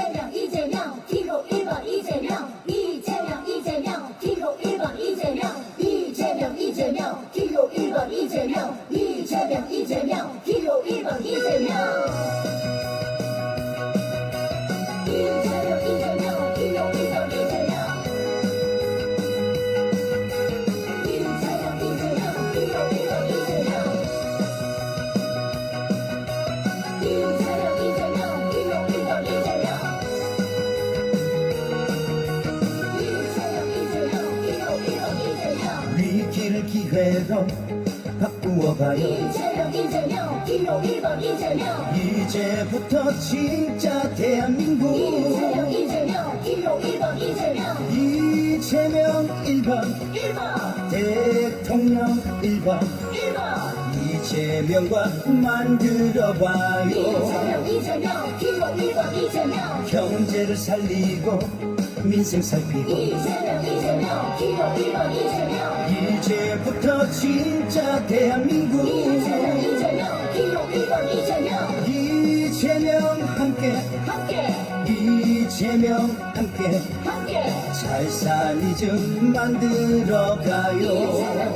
이재명 이재명 기호 1번 이재명 이재명 이재명 기호 1번 이재명 이재명 이재명 기호 1번 이재명 이재명 이재명 기호 1번 이재명 이재명 이재명 기호 1번 이재명 이재명 이재명 기호 1번 이재명 이재명 이재명 기호 1번 이재명 이재명 이재명 기호 1번 이재명 위기를 기회로 바꾸어봐요. 이재명 이재명 기호 1번 이재명 이제부터 진짜 대한민국 이재명 이재명 기호 1번 이재명 이재명 1번 1번 대통령 1번 1번 이재명과 만들어봐요. 이재명 이재명 기호 1번 이재명 경제를 살리고 민생 살피고 이재명 이재명 기호 1번 이재명 이제부터 진짜 대한민국 이재명 이재명 기호 1번 이재명 이재명 함께 이재명 함께 함께 잘 살리즘 만들어가요.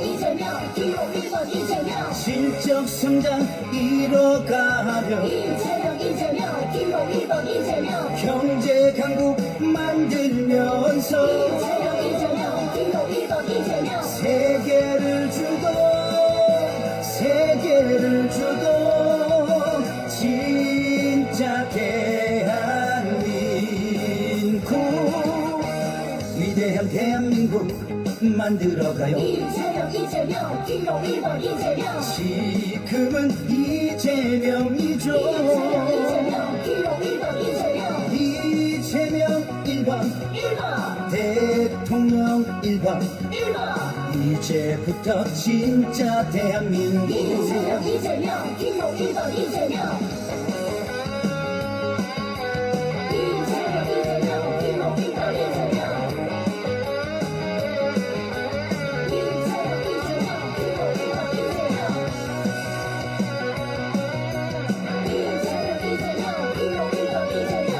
이재명 이재명 기호 1번 이재명 실적 성장 이뤄가며 이재명 이재명 기호 1번 이재명 경제 강국 만들면서 이재명 이재명 기호 1번 이재명 세계를 주도 진짜 대한민국 위대한 대한민국 만들어가요. 이재명 이재명 기호 1번 이재명 지금은 이재명이죠. 이재명 기호 1번 이재명 이재명 1번 1번 대통령 1번 1번 이제부터 진짜 대한민국 이재명 이재명 기호 1번 이재명 이재명 이재명 기호 1번 이재명 이재명 이재명 기호 1번 이재명 이재명 이재명 기호 1번 이재명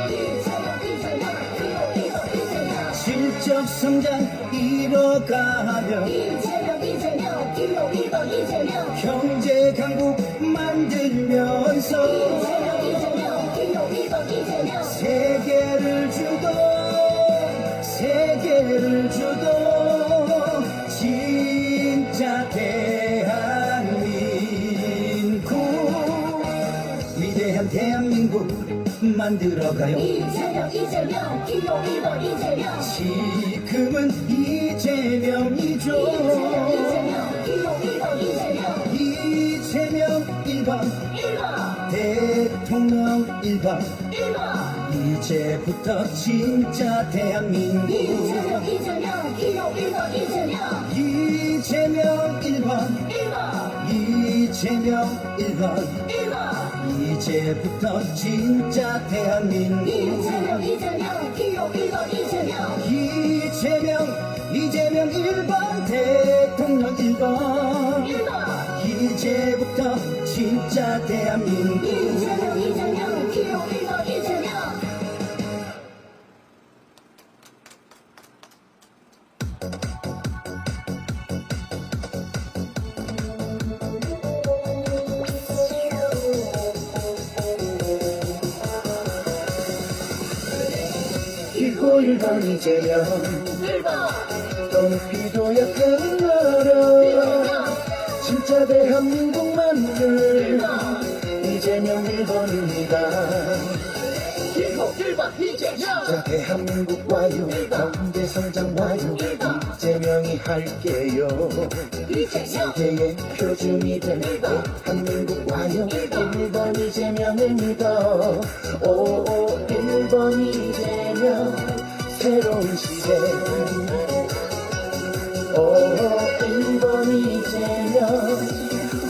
이재명 이재명 기호 1번 이재명 실적 성장 이뤄가며 이재명 이재명 기호 1번 이재명 경제 강국 만들면서 이재명 이재명 기호 1번 이재명 세계를 주도 진짜 대한민국 위대한 대한민국 만들어가요. 이재명 이재명 기호 1번 이재명 지금은 이재명이죠. 이재명 기호 1번 이재명 이재명 1번 1번 대통령 1번 1번 이제부터 진짜 대한민국 이재명 이재명 기호 1번 이재명 이재명 1번 1번 이재명 1번 1번 이제부터 진짜 대한민국 이재명 이재명 기호 1번 이재명 이재명 1번 대통령 1번 1번 이제부터 진짜 대한민국 이재명 이재명 기호 1번 이재명 기호 1번 이재명 1번 높이도 약한 나라 진짜 대한민국 만들 이재명 1번입니다. 기호 1번 이재명 진짜 대한민국 와요. 경제 성장 와요. 이재명이 할게요. 이재명 세계의 표준이 될 대한민국 와요. 1번 이재명을 믿어. 오 1번 이재명 새로운 시대. 오 1번 이재명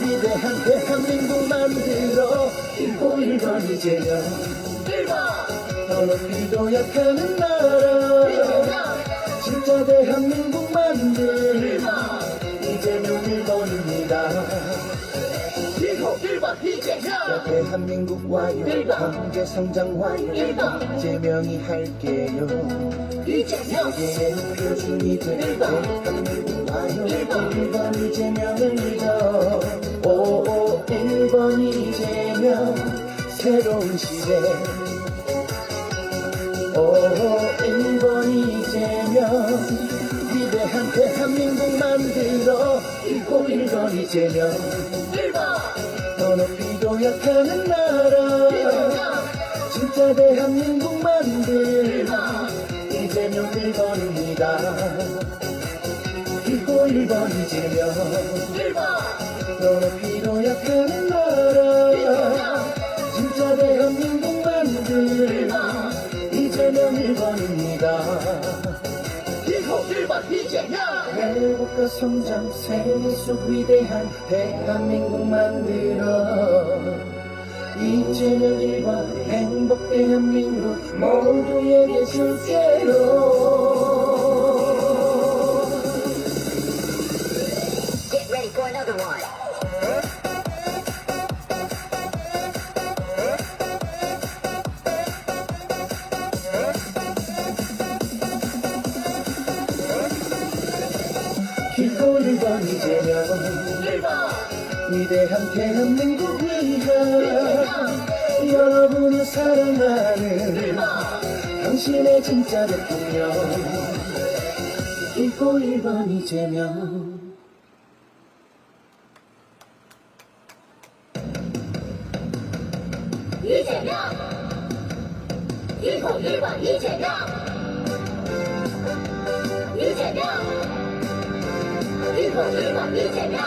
위대한 대한민국 만들어. 1번 이재명 1번 더 높이도 약하는 나라 진짜 대한민국 만들 이재명 1번입니다. 기호 1번 이재명 대한민국 와요 일번. 경제 성장 와요 일번. 이재명이 할게요 이재명 세계의 표준이 될 일번. 대한민국 와요 일번. 1번 이재명을 믿어 1번 이재명 새로운 시대 1번 이재명 위대한 대한민국 만들어 1번 이재명 1번 더 높이 도약하는 나라 진짜 대한민국 만들 이재명 1번입니다 1번 이재명 1번 더 높이 도약하는 나라 진짜 대한민국 만들 이재명 1번입니다 기호 1번 이재명 회복과 성장 세계 속 위대한 대한민국 만들어 이재명 1번 행복 대한민국 모두에게 줄게요 Get ready for another one. 기호 1번 이재명 1번 위대한 대한민국 위한 여러분을 사랑하는 당신의 진짜 대통령 기호 1번 이재명 이재명 기호 1번 이재명 이재명 기호 1번 이재명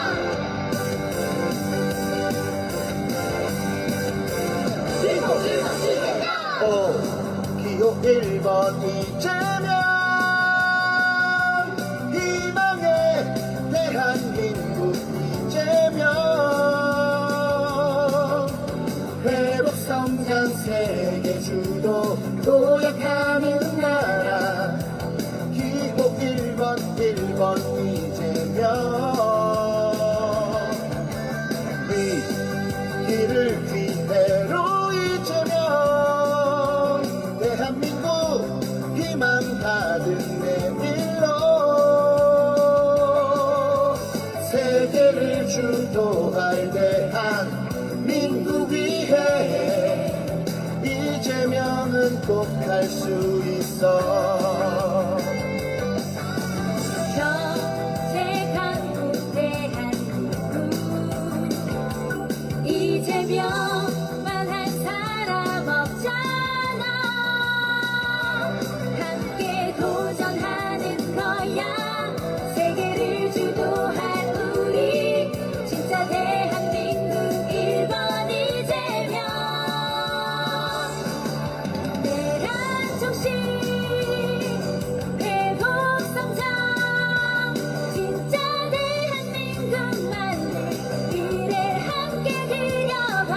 기호 1번 이재명 기호 1번 이재명 희망의 대한민국 이재명 회복 성장 세계 주도 도약하는 나라 기호 1번 이재명 위기를 위대로 이재명 대한민국 희망 가득 내밀러 세계를 주도할 대한민국 위해 이재명은 꼭 할 수 있어 경제 강국 대한민국 이재명만 한 사람 없잖아 함께 도전하는 거야 세계를 주도할 우리 진짜 대한민국 1번 이재명 대한 정신 회복 성장 진짜 대한민국 만들 미래 함께 그려봐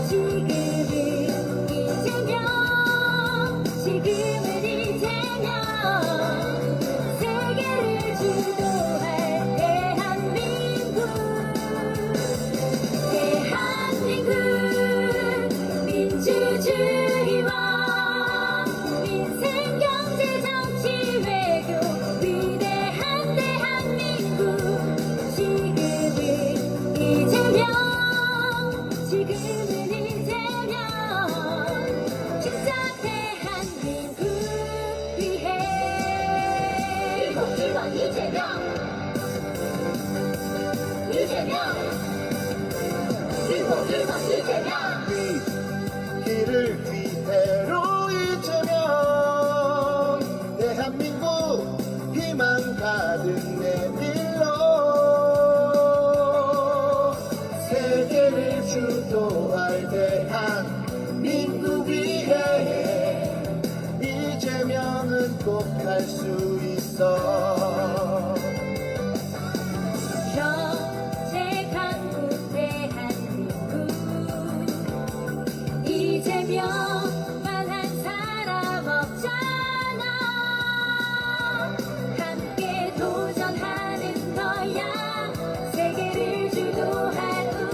지금은 이재명 세계를 주도할 대한민국 민주주의와 민생 경제 정치 외교 위대한 대한민국 지금은 이재명 진짜 대한민국 위해 1번 이재명 기호 1번 이재명 길을 위대로 이재명 대한민국 희망 가득 내밀러 세계를 주도할 대한민국 위해 이재명은 꼭 할 수 있어 경제 강국 대한민국 이재명만 한 사람 없잖아 함께 도전하는 거야 세계를 주도할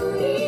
우리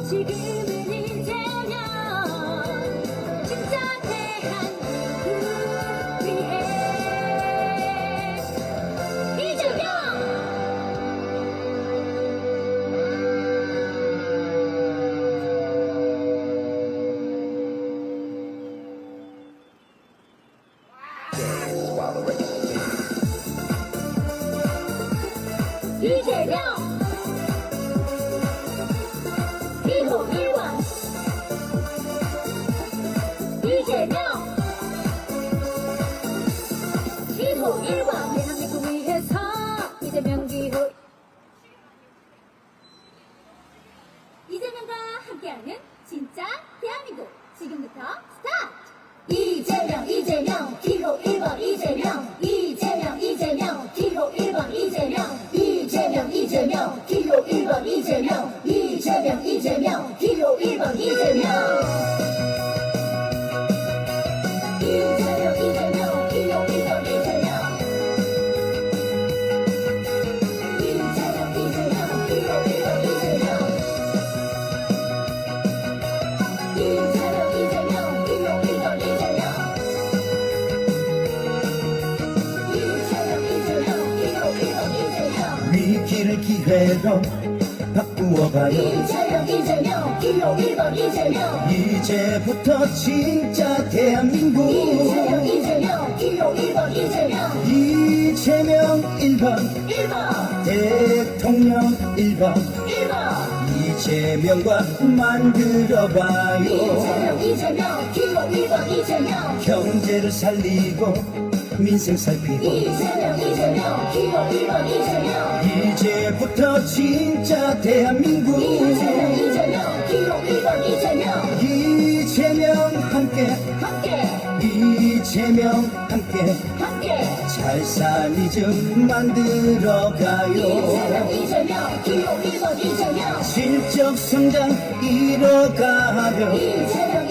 지금은 이제면 진짜 대한민국 위해 이재명 이재명 기호 1번 이재명 기호 1번 대한민국 위해서 이재명 기호 이재명과 함께하는 진짜 대한민국 지금부터 스타트 이재명 기호 1번 이재명 기호 1번 이재명 기호 1번 이재명 기호 1번 이재명 위기를 기회로 바꾸어봐요. 이재명 기호 1번 이재명 이제부터 진짜 대한민국 이재명 기호 1번 이재명 이재명 1번 1번 대통령 1번 1번 이재명과 만들어봐요. 이재명 기호 1번 이재명 경제를 살리고 민생 살피고 이재명 기호 1번 이재명 이제부터 진짜 대한민국 이재명 기호 1번 이재명 이재명 함께 이재명 함께 잘 살리즘 만들어가요. 이재명 기호 1번 이재명 실적 성장 이뤄가며 이재명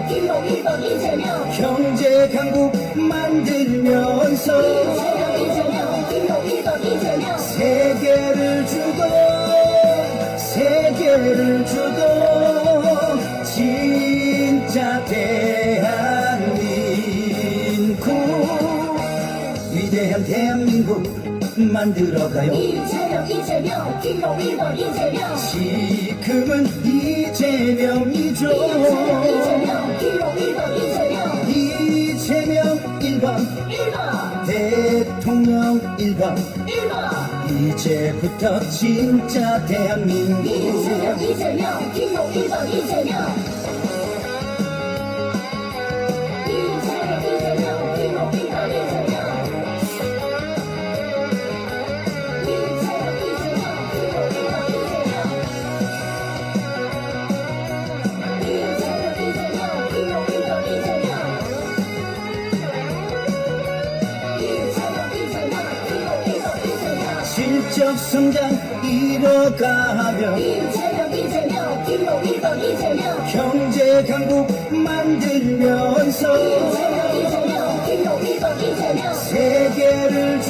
기호 1번 이재명 경제 강국 만들면서 이재명 기호 1번 이재명 세계를 주도 진짜 대한민국 위대한 대한민국 만들어가요. 이재명 기호 1번 이재명 지금은 이재명이죠. 이재명 기호 1번 이재명 이재명 1번 1번 대통령 1번 1번 이제부터 진짜 대한민국 이재명 기호 1번 이재명 실적 성장 이뤄가며 이재명 기호 1번 이재명 경제 강국 만들면서 이재명 기호 1번 이재명 세계를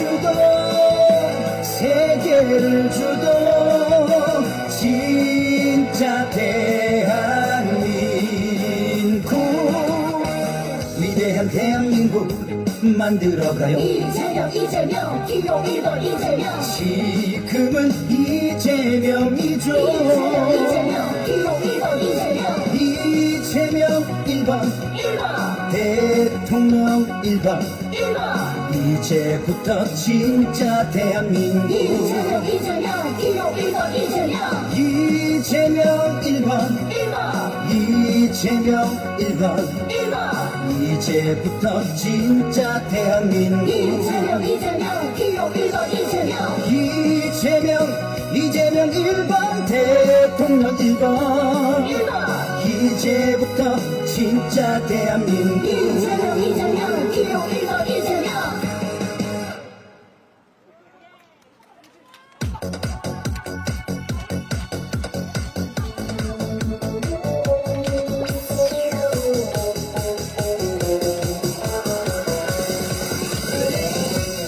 주도 진짜 대한민국 위대한 대한민국 만들어가요. 이재명 기호 1번 이재명 지금은 이재명이죠. 이재명 기호 1번 이재명 이재명 1번 1번 대통령 1번 1번 이제부터 진짜 대한민국 이재명 기호 1번 이재명 이재명 1번 1번 이재명 1번 1번 이제부터 진짜 대한민국 이재명 기호 1번 이재명 이재명 1번 대통령 1번 1번 이제부터 진짜 대한민국 이재명 기호 1번 이재명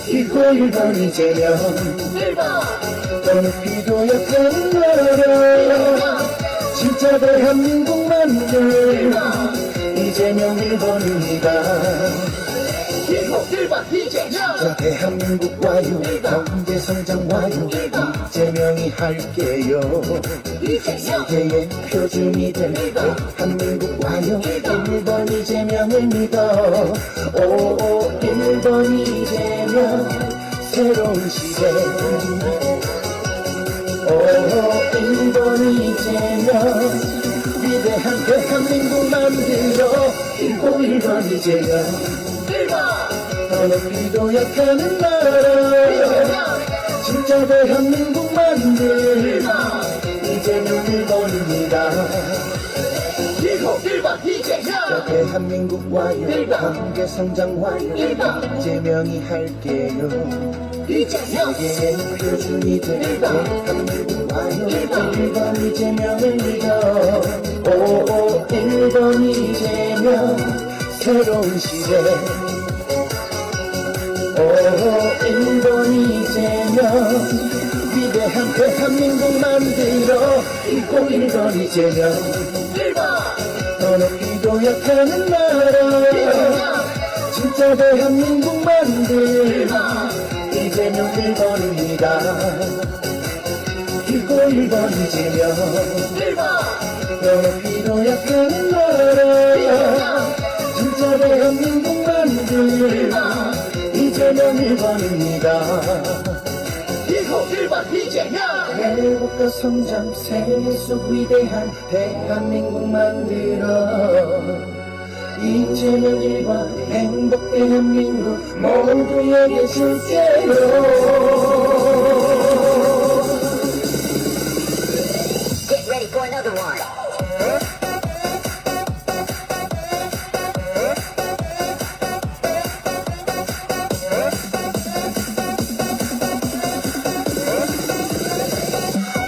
기호 1번 이재명 1번 오늘 비도였던 너로 진짜 진짜 대한민국 만들 이재명 1번입니다. 기호 1번 이재명 자 대한민국 와요 경제 성장 와요 이재명이 할게요. 이재명 세계의 표준이 될 대한민국 와요 1번 이재명을 믿어 오 1번 이재명 새로운 시대 오 1번 이재명 위대한 대한민국 만들어 1번 이재명 1번 어느 길도 약하는 나라 진짜 대한민국 만들 이재명 1번입니다. 기호 1번 이재명 대한민국 와요 경제 성장 와요 이재명이 할게요. 이재명 세계의 표준이 될 대한민국 와요 1번 이재명을 믿어 오 1번 이재명 새로운 시대 오 1번 이재명 위대한 대한민국 만들어 1번 이재명 1번 더 높이도 약하는 나라 진짜 대한민국 만들 이재명 1번입니다. 1번 이재명 1번 더 높이도 약하는 나라 진짜 대한민국 만들 이재명 1번입니다. 기호 1번 이재명 회복과 성장 세계 속 위대한 대한민국 만들어 이재명 1번 행복 대한민국 모두에게 실제로 Get ready for another one.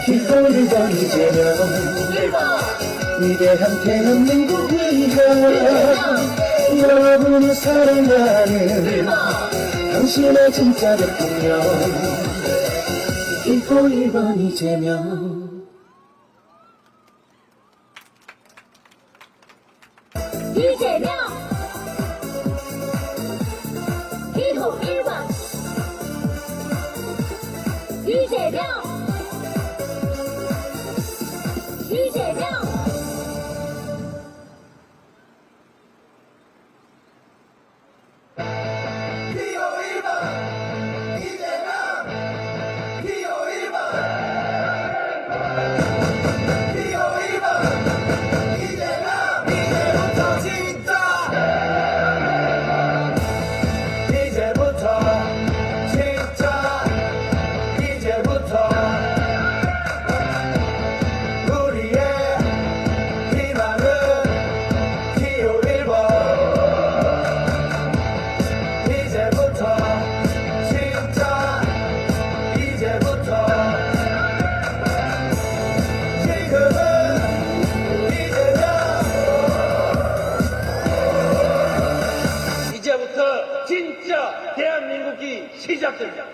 기호 1번 이재명 1번 위대한 대한민국 위한 여러분을 사랑하는 당신의 진짜 대통령 기호 1번 이재명 이재명 기호 1번 이재명 이재명 이제부터 진짜 대한민국이 시작됩니다.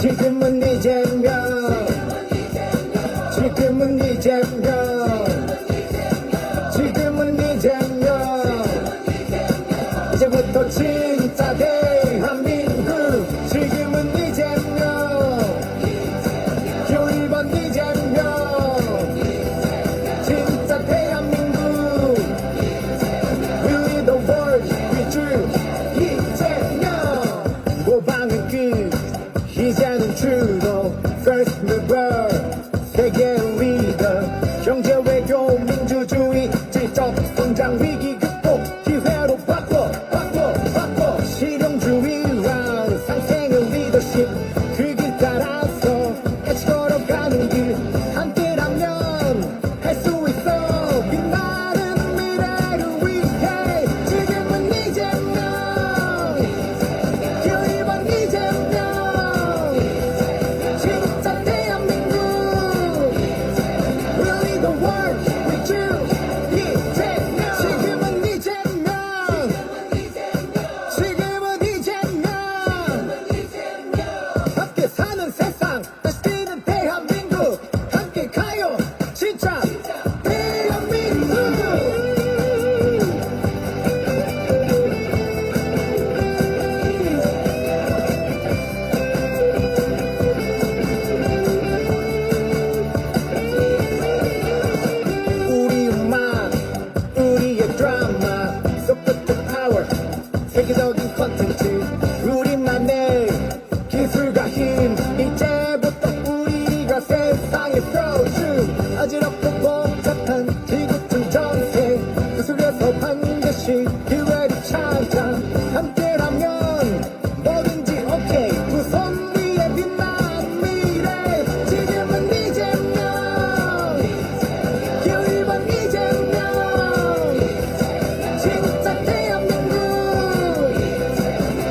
지금은 이재명 지금은 이재명 지금은 이재명 이제부터 진짜 대한민국 지금은 이재명 표 1번 이재명 진짜 대한민국 We lead the world with you 이재명 모방은 끝 이제는 주로 First mover 세계 리더 경제 외교 민주주의 질적 성장 위기 극복 기회로 바꿔 실용주의랑 상생의 리더십 그 길 따라서 같이 걸어가는 길 함께라면 할 수 있어 빛나는 미래를 위해 지금은 이재명 표 1번 이재명 진짜 대한민국 We lead the world with you 이재명 지금은 이재명 지금은 이재명 함께 사는 세상 다시 뛰는 대한민국 함께 가요 진짜 대한민국 우리 음악 우리의 드라마 Soft Power 세계적인 컨텐츠 우리만의 기술과 힘 이제부터 우리가 세상의 프로듀 어지럽고 복잡한 지구촌 정세 그 속에서 반드시 기회를 찾아 함께라면 뭐든지 오케이 두 손 위에 빛나는 미래 지금은 이재명 표 1번 이재명 진짜 대한민국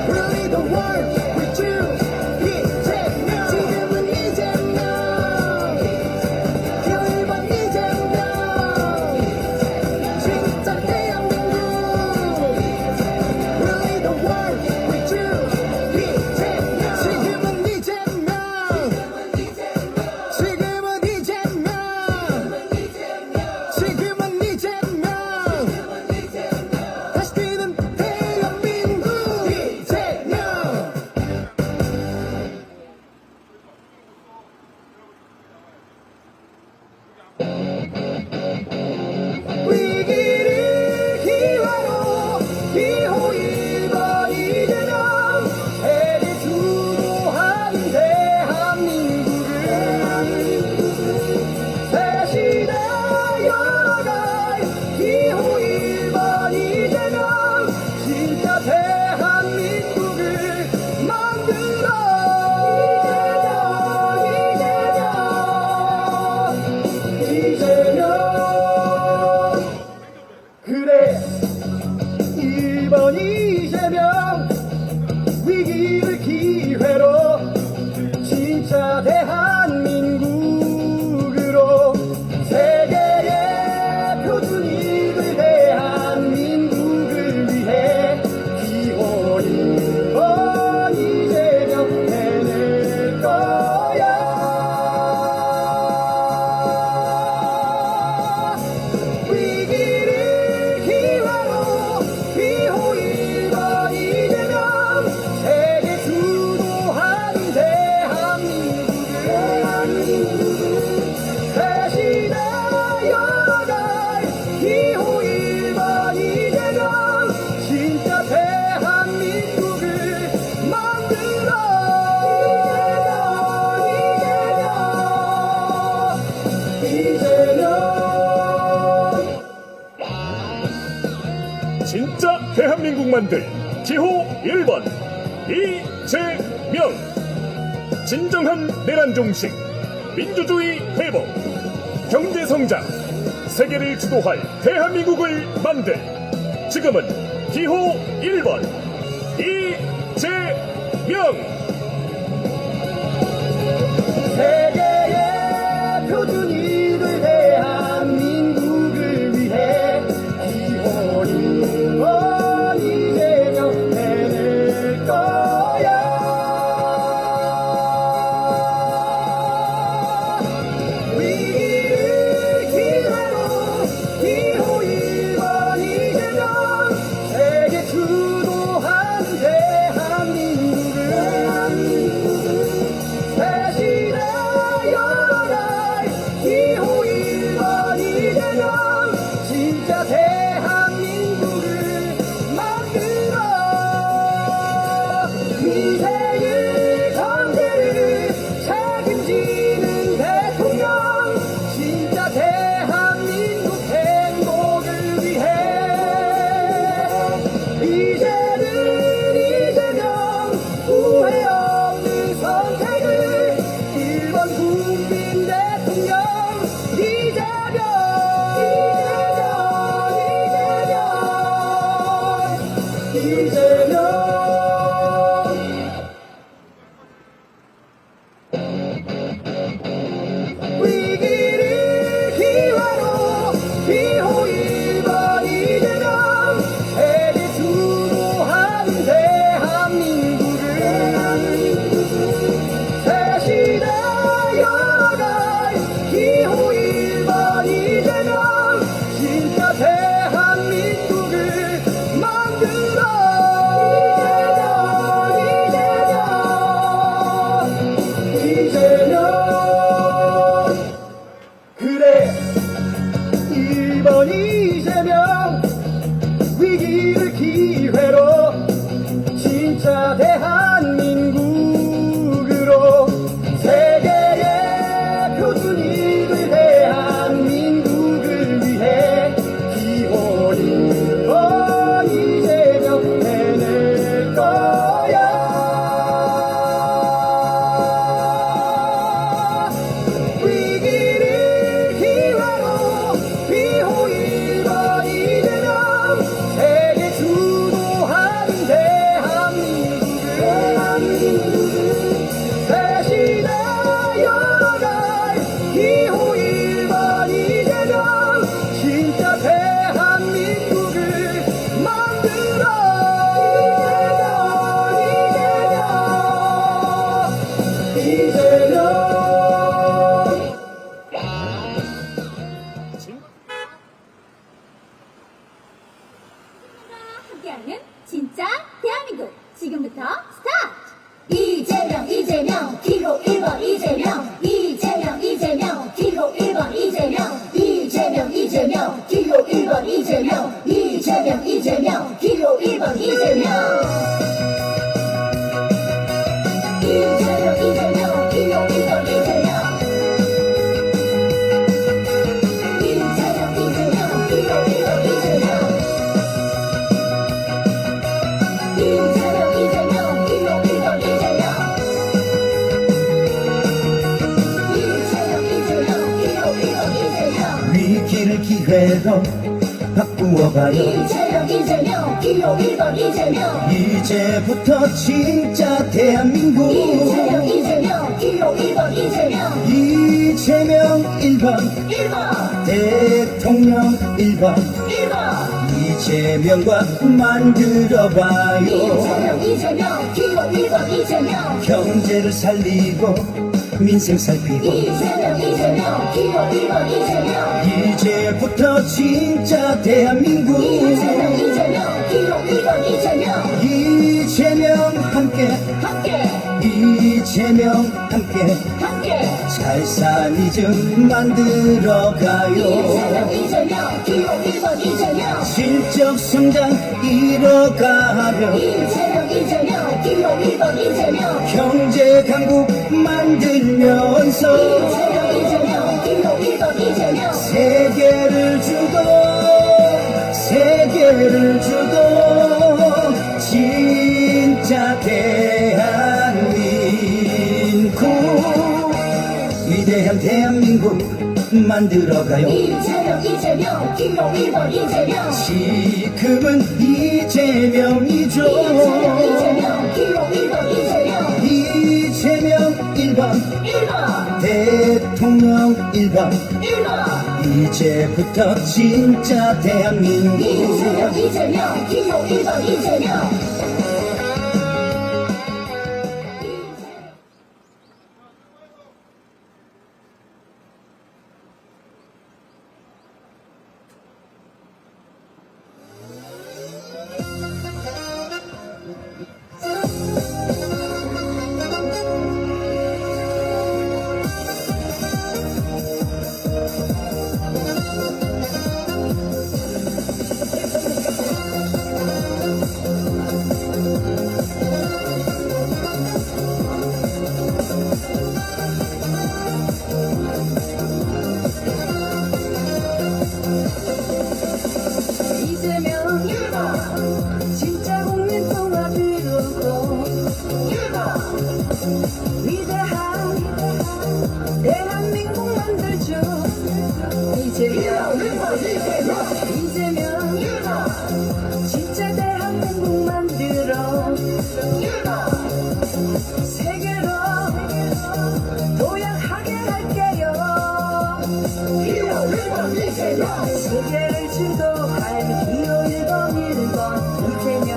We lead the world with you 이재명 지금은 이재명 표 1번 이재명 진짜 대한민국 We lead the world with you 이재명 지금은 이재명 지금은 이재명 지금은 이재명 다시 뛰는 대한민국 이재명 위기를 기회로 기호 1번 이재명 세계 주도하는 대한민국을 새 시대 열어갈 기호 1번 이재명 진짜 대한민국을 만들어 이재명 그래 1번 이재명 위기를 기회로 진짜 대한민국으로 세계의 표준이들 대한민국을 위해 기호 1번 이재명 해낼 거야 위기를 기회로 기호 1번 이재명 세계 주도하는 대한민국을 새 시대 열어갈 기호 1번 이재명 진짜 대한민국을 만들어 이재명 진짜 대한민국 만들 기호 1번 이재명 진정한 내란 종식 민주주의 회복 경제 성장 세계를 주도할 대한민국을 만들 지금은 기호 1번 이재명 세계의 표준이들 대한민국을 위해 기호 1번 이재명 해낼 거야 대통령 이재명 위기를 기회로 기호 1번 이재명 세계 수도하는 대한민국을 새 시대 열어갈 기호 1번 이재명 진짜 대한민국을 만들어 이재명 그래 1번 이재명 위기를 기회로 진짜 대한민국으로 세계의 표준이를 대한민국을 위해 기호 1번 이재명 해낼 거야 위기를 기회로 기호 1번 이재명 세계 주도하는 대한민국을 새 시대 열어갈 기호 1번 이재명 진짜 대한민국을 만들어 이재명 함께하는 진짜 대한민국 지금부터 스타트! 이재명 기호 1번 이재명 이재명 기호 1번 이재명 이재명 기호 1번 이재명 이재명 기호 1번 이재명 이재명 기호 1번 이재명 이재명 기호 1번 이재명 위기를 기회로 바꾸어봐요 이재명 기호 1번 이재명 이제부터 진짜 대한민국 이재명 기호 1번 이재명 이재명 1번 1번 대통령 1번 1번 이재명과 만들어봐요 이재명 기호 1번 이재명 경제를 살리고 민생 살피고 이재명 기호 1번 이재명 이제부터 진짜 대한민국 이재명 기호 1번 이재명 이재명 함께 함께 이재명 함께 함께 잘 사니즘 만들어가요 이재명 기호 1번 이재명 실적 성장 이뤄가며 이재명 기호 1번 이재명 경제 강국 만들면서 이재명 기호 1번 이재명 세계를 주도 진짜 대한민국 위대한 대한민국 만들어가요 이재명 기호 1번 이재명 지금은 이재명이죠 이재명 기호 1번 이재명 이재명 1번 1번 대통령 1번 1번 이제부터 진짜 대한민국 이재명 기호 1번 이재명 이재명 진짜 대한민국 만들어 세계로 도약하게 할게요. 세계를 주도할 기호 1번 이재명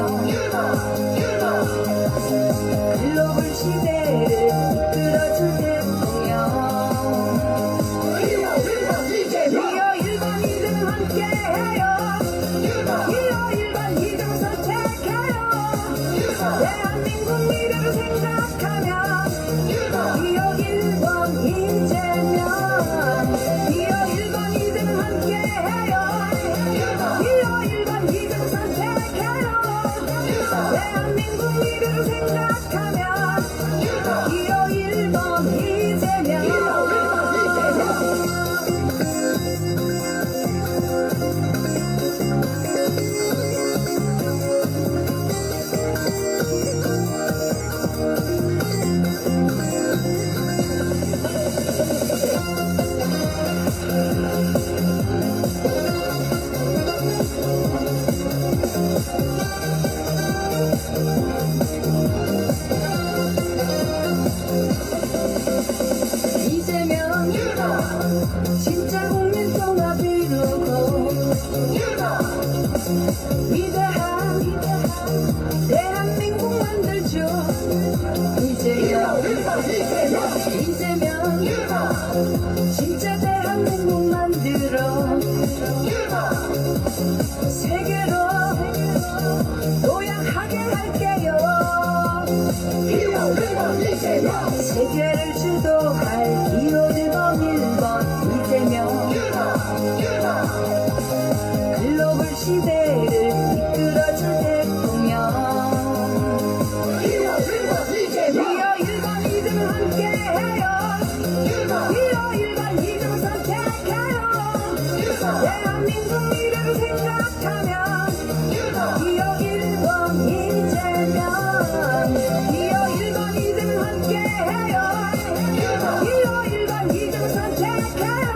글로벌 시대를 이끌어줄 대통령. 기호 1번 이재명 함께해요. 기호 1번 이재명 선택해요. 대한민국 미래를 생각하면 기호 1번 이재명. 기호 1번 이재명 함께해요. 기호 1번 이재명 선택해요. 대한민국 미래를 생각하면 기호 1번 이재명. 이재명 진짜 국민 통합 이루고 위대한 대한민국 만들죠. 이재명 진짜 대한민국 만들어 세계로 도약하게 할게요. 세계를 주도할 기호 1번 이재명 글로벌 시대를 이끌어줄 대통령. 기호 1번 이재명 함께해요. 기호 1번 이재명 선택해요. 대한민국 미래를 생각하면 기호 1번 이재명. 기호 1번 이재명 함께해요. 기호 1번 이재명 선택해요.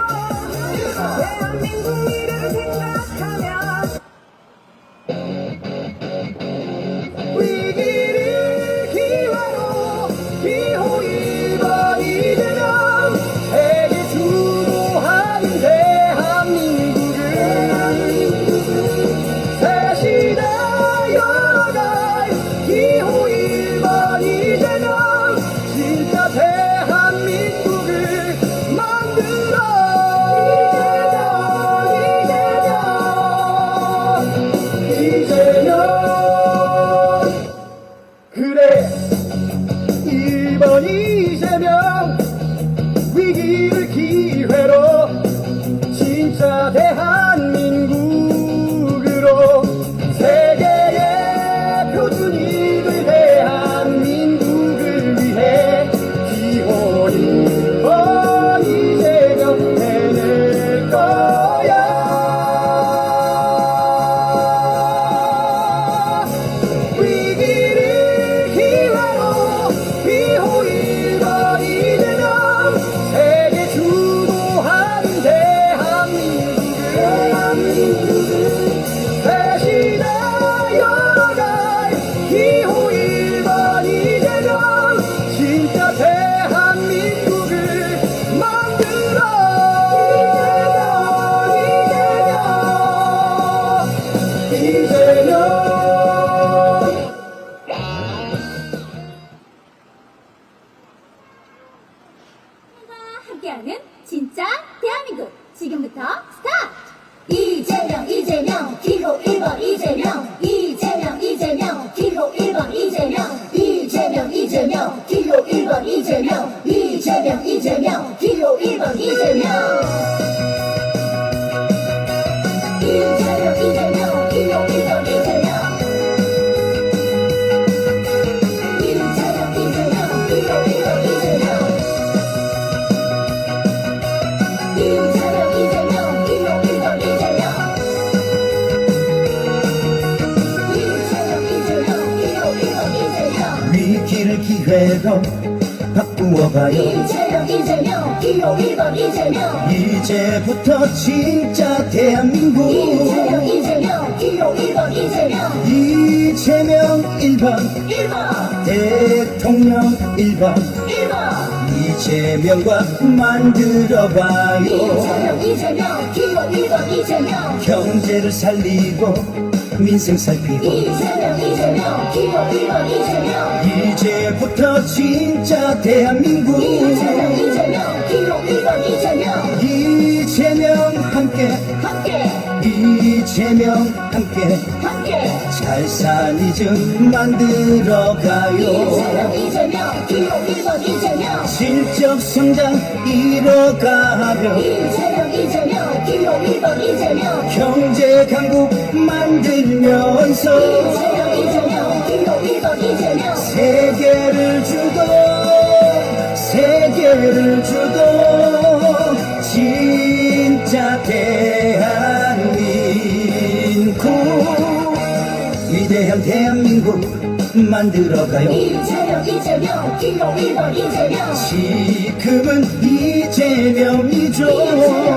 대한민국 미래를 생각하면 위기를 기회로 기호 1번 이재명 세계 주도하는 대한민국을 새 시대 열어갈 기호 1번 이재명 진짜 대한민국을 만들어 이재명 그래 1번 이재명 위기를 기회로 진짜 대한민국으로 세계의 표준이들 대한민국을 위해 기호 1번 이재명 해낼 거야. 위기를 기회로 기호 1번 이재명 세계 주도하는 대한민국을 새 시대 열어갈 기호 1번 이재명 진짜 대한민국을 만들어 이재명 함께하는 진짜 대한민국 지금부터 스타트. 이재명 기호 1번 이재명 기호 1번 이재명 기호 1번 이재명 기호 1번 이재명 기호 1번 위기를 기회로 바꾸는 바꾸어봐요. 이재명 기호 1번 이재명 이제부터 진짜 대한민국 이재명 기호 1번 이재명 1번 1번 대통령 1번 1번 이재명과 만들어봐요. 이재명 기호 1번 이재명 경제를 살리고 민생 살피고 이재명 기호 1번 이재명 이제부터 진짜 대한민국 이재명 기호 1번 이재명 이재명 함께 이재명 함께 잘 사는 좀 만들어가요. 이재명 기호 1번 이재명 실적 성장 이뤄가며 이재명 기호 1번 이재명 경제 강국 만들면서 이재명 기호 1번 이재명 세계를 주도 진짜 대한민국 위대한 대한민국 만들어가요. 이재명 기호 1번 이재명 지금은 이재명이죠.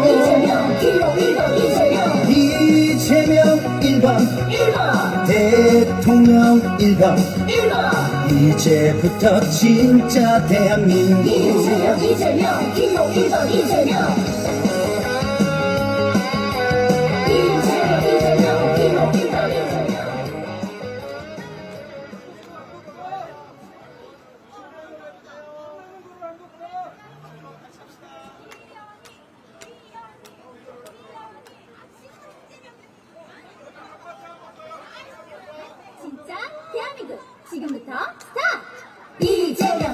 이재명 기호 1번 이재명 이재명 1번 1번 대통령 1번 1번 이제부터 진짜 대한민국 이재명 기호 1번 이재명 기호 1번 이재명 진짜 대한민국 지금부터 스타트! 이재명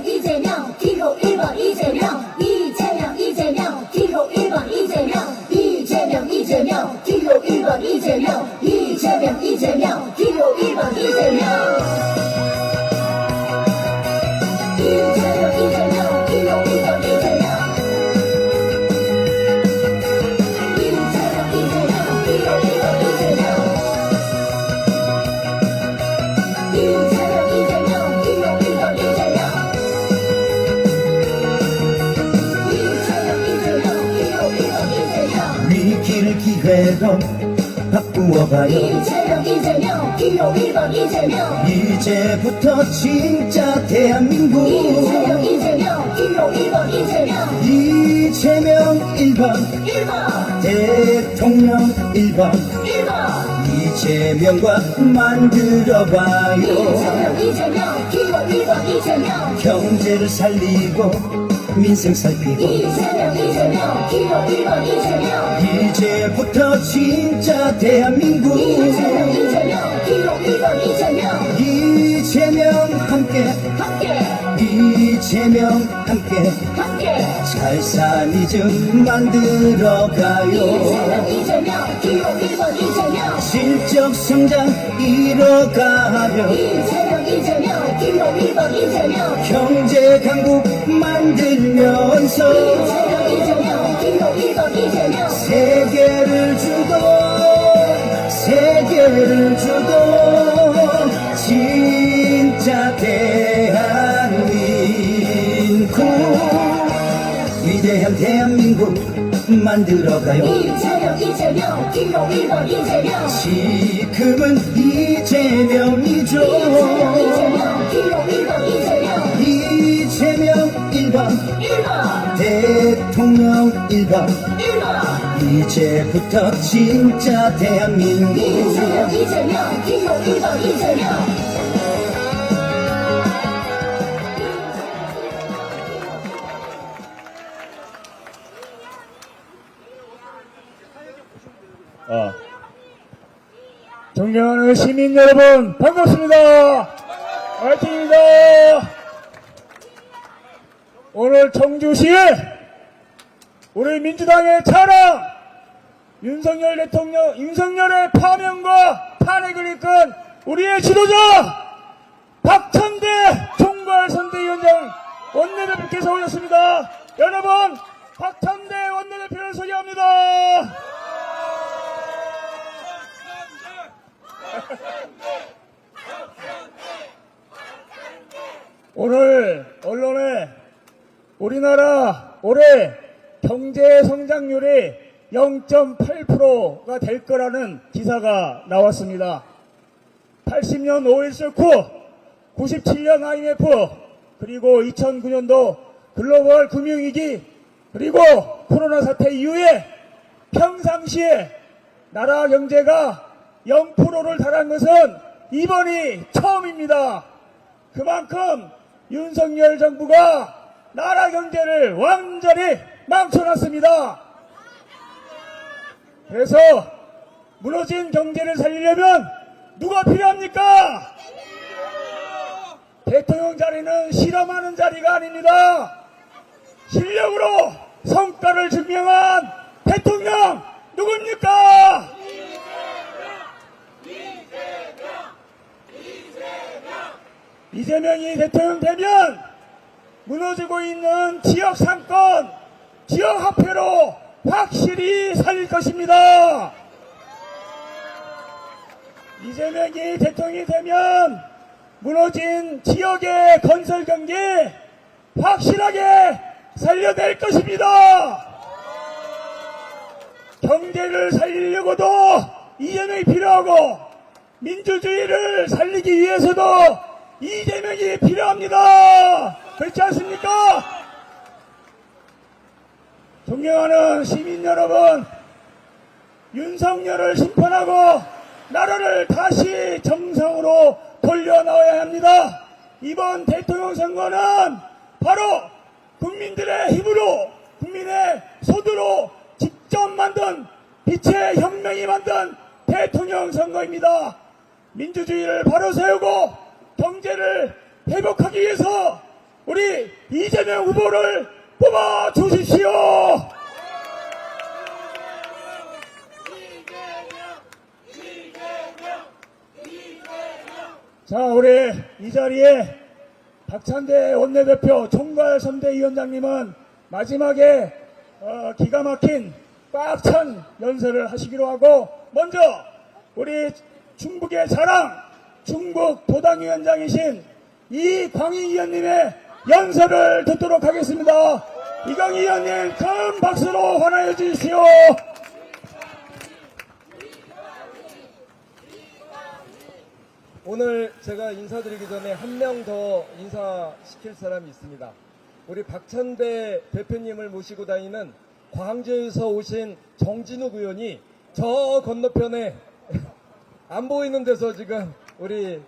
기호 1번 이재명 기호 1번 이재명 이재명 기호 1번 이재명 이재명 기호 1번 이재명 위기를 기회로 바꾸어봐요. 이재명 기호 1번 이재명 이제부터 진짜 대한민국 이재명 기호 1번 이재명 이재명 1번 1번 대통령 1번 1번 이재명과 만들어봐요. 이재명 기호 1번 이재명 경제를 살리고 민생 살피고 이재명 기호 1번 이재명 이제부터 진짜 대한민국 이재명 기호 1번 이재명 이재명 함께 이재명 함께 잘 사는 좀 만들어가요. 이재명 기호 1번 이재명 실적 성장 이뤄가며 이재명 기호 1번 이재명 경제 강국 만들면서 이재명 기호 1번 이재명 세계를 주도 진짜 대한민국 위대한 대한민국 만들어가요. 이재명 기호 1번 이재명 지금은 이재명이죠. 이재명 기호 1번 이재명 이재명 1번 1번 대통령 1번 1번 이제부터 진짜 대한민국 이재명 기호 1번 이재명 존경하는 시민 여러분 반갑습니다. 화이팅입니다. 오늘 청주시에 우리 민주당의 자랑 윤석열 대통령 윤석열의 파면과 탄핵을 이끈 우리의 지도자 박찬대 총괄선대위원장 원내대표께서 오셨습니다. 여러분 박찬대 원내대표를 소개합니다. 오늘 언론에 우리나라 올해 경제 성장률이 0.8%가 될 거라는 기사가 나왔습니다. 80년 오일 쇼크, 97년 IMF, 그리고 2009년도 글로벌 금융위기, 그리고 코로나 사태 이후에 평상시에 나라 경제가 0%를 달한 것은 이번이 처음입니다. 그만큼 윤석열 정부가 나라 경제를 완전히 망쳐놨습니다. 그래서 무너진 경제를 살리려면 누가 필요합니까? 대통령 자리는 실험하는 자리가 아닙니다. 실력으로 성과를 증명한 대통령 누굽니까? 이재명이 대통령 되면 무너지고 있는 지역 상권, 지역 화폐로 확실히 살릴 것입니다. 이재명이 대통령이 되면 무너진 지역의 건설 경기 확실하게 살려낼 것입니다. 경제를 살리려고도 이재명이 필요하고 민주주의를 살리기 위해서도 이재명이 필요합니다. 그렇지 않습니까? 존경하는 시민 여러분, 윤석열을 심판하고 나라를 다시 정상으로 돌려놓아야 합니다. 이번 대통령 선거는 바로 국민들의 힘으로, 국민의 손으로 직접 만든 빛의 혁명이 만든 대통령 선거입니다. 민주주의를 바로 세우고 경제를 회복하기 위해서 우리 이재명 후보를 뽑아 주십시오. 자, 우리 이 자리에 박찬대 원내대표 총괄 선대위원장님은 마지막에 기가 막힌 꽉 찬 연설을 하시기로 하고, 먼저 우리 충북의 자랑, 충북 도당위원장이신 이광희 의원님의 연설을 듣도록 하겠습니다. 이광희 의원님 큰 박수로 환호해 주십시오. 오늘 제가 인사드리기 전에 한 명 더 인사시킬 사람이 있습니다. 우리 박찬대 대표님을 모시고 다니는 광주에서 오신 정진욱 의원이 저 건너편에 안 보이는 데서 지금 우리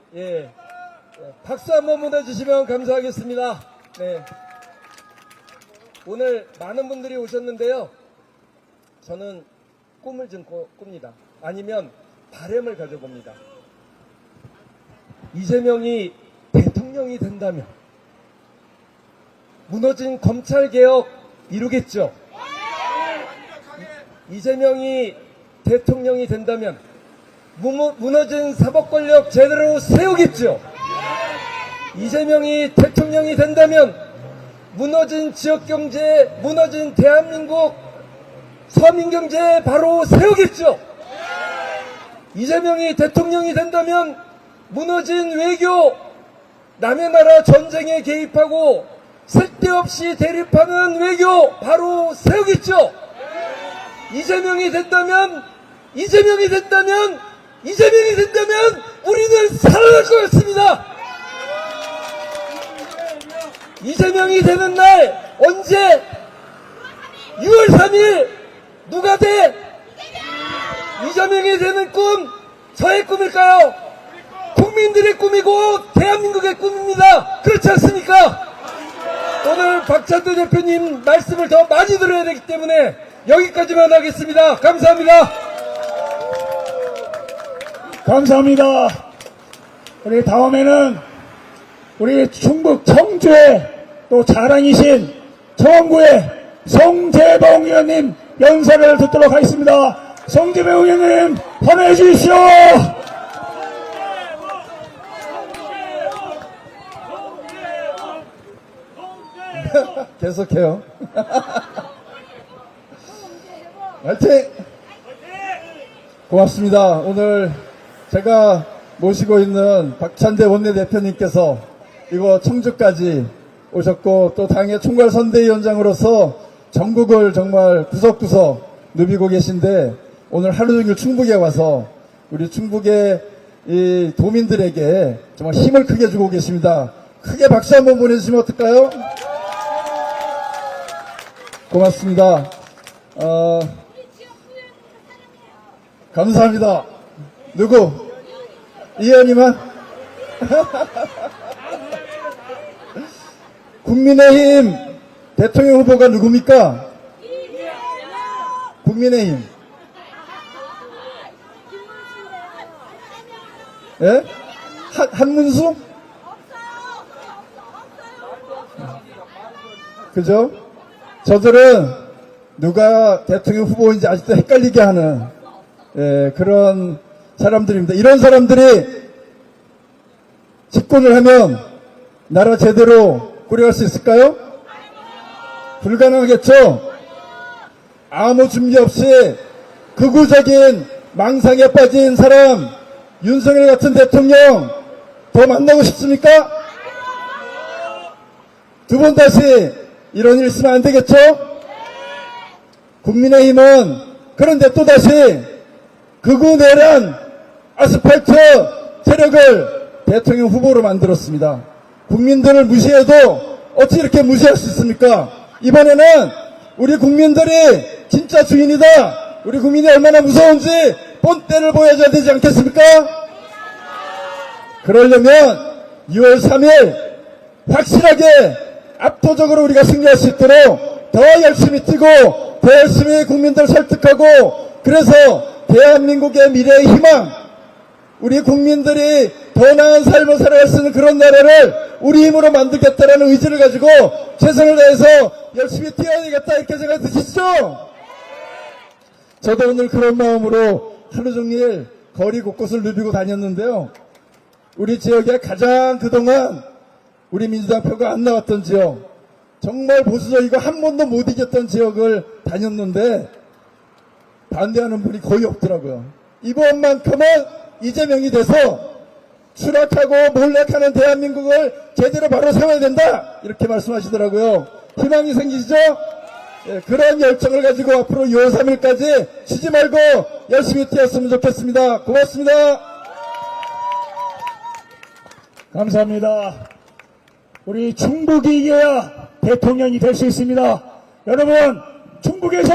박수 한번 보내주시면 감사하겠습니다. 네. 오늘 많은 분들이 오셨는데요. 저는 꿈을 좀 꿉니다. 아니면 바람을 가져봅니다. 이재명이 대통령이 된다면 무너진 검찰개혁 이루겠죠. 이재명이 대통령이 된다면 무너진 사법권력 제대로 세우겠죠. 이재명이 대통령이 된다면 무너진 지역경제, 무너진 대한민국 서민경제 바로 세우겠죠. 이재명이 대통령이 된다면 무너진 외교, 남의 나라 전쟁에 개입하고 쓸데없이 대립하는 외교 바로 세우겠죠. 이재명이 된다면 우리는 살아날 것 같습니다. 이재명이 되는 날 언제? 6월 3일 누가 돼? 이재명이 되는 꿈 저의 꿈일까요? 국민들의 꿈이고 대한민국의 꿈입니다. 그렇지 않습니까? 오늘 박찬대 대표님 말씀을 더 많이 들어야 되기 때문에 여기까지만 하겠습니다. 감사합니다. 감사합니다. 우리 다음에는 우리 충북 청주의 또 자랑이신 청원구의 송재봉 의원님 연설을 듣도록 하겠습니다. 송재봉 의원님 환호해 주십시오. 계속해요. 화이팅! 고맙습니다. 오늘 제가 모시고 있는 박찬대 원내대표님께서 이거 청주까지 오셨고 또 당의 총괄선대위원장으로서 전국을 정말 구석구석 누비고 계신데 오늘 하루 종일 충북에 와서 우리 충북의 이 도민들에게 정말 힘을 크게 주고 계십니다. 크게 박수 한번 보내주시면 어떨까요? 고맙습니다. 감사합니다. 누구? 이 의원님은? 국민의힘 대통령 후보가 누굽니까? 국민의힘. 예? 한문수? 그죠? 저들은 누가 대통령 후보인지 아직도 헷갈리게 하는 그런 사람들입니다. 이런 사람들이 집권을 하면 나라 제대로 꾸려갈 수 있을까요? 불가능하겠죠? 아무 준비 없이 극우적인 망상에 빠진 사람 윤석열 같은 대통령 더 만나고 싶습니까? 두 번 다시 이런 일 있으면 안 되겠죠? 국민의힘은 그런데 또다시 극우 내란 아스팔트 세력을 대통령 후보로 만들었습니다. 국민들을 무시해도 어찌 이렇게 무시할 수 있습니까? 이번에는 우리 국민들이 진짜 주인이다. 우리 국민이 얼마나 무서운지 본때를 보여줘야 되지 않겠습니까? 그러려면 2월 3일 확실하게 압도적으로 우리가 승리할 수 있도록 더 열심히 뛰고 더 열심히 국민들 설득하고 그래서 대한민국의 미래의 희망 우리 국민들이 더 나은 삶을 살아갈 수 있는 그런 나라를 우리 힘으로 만들겠다라는 의지를 가지고 최선을 다해서 열심히 뛰어야 되겠다 이렇게 생각 드시죠? 저도 오늘 그런 마음으로 하루 종일 거리 곳곳을 누비고 다녔는데요. 우리 지역에 가장 그동안 우리 민주당 표가 안 나왔던 지역 정말 보수적이고 한 번도 못 이겼던 지역을 다녔는데 반대하는 분이 거의 없더라고요. 이번만큼은 이재명이 돼서 추락하고 몰락하는 대한민국을 제대로 바로 세워야 된다 이렇게 말씀하시더라고요. 희망이 생기시죠? 예, 그런 열정을 가지고 앞으로 6월 3일까지 쉬지 말고 열심히 뛰었으면 좋겠습니다. 고맙습니다. 감사합니다. 우리 충북이 이겨야 대통령이 될 수 있습니다. 여러분 충북에서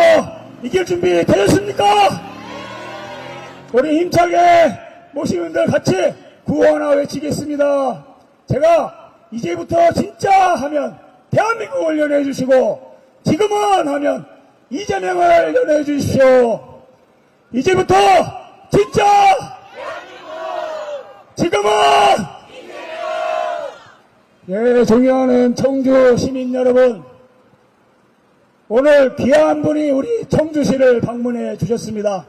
이길 준비 되셨습니까? 우리 힘차게 모시는 분들 같이 구호하나 외치겠습니다. 제가 이제부터 진짜 하면 대한민국을 연애해 주시고 지금은 하면 이재명을 연애해 주십시오. 이제부터 진짜 지금은 예, 존경하는 청주 시민 여러분, 오늘 귀한 분이 우리 청주시를 방문해 주셨습니다.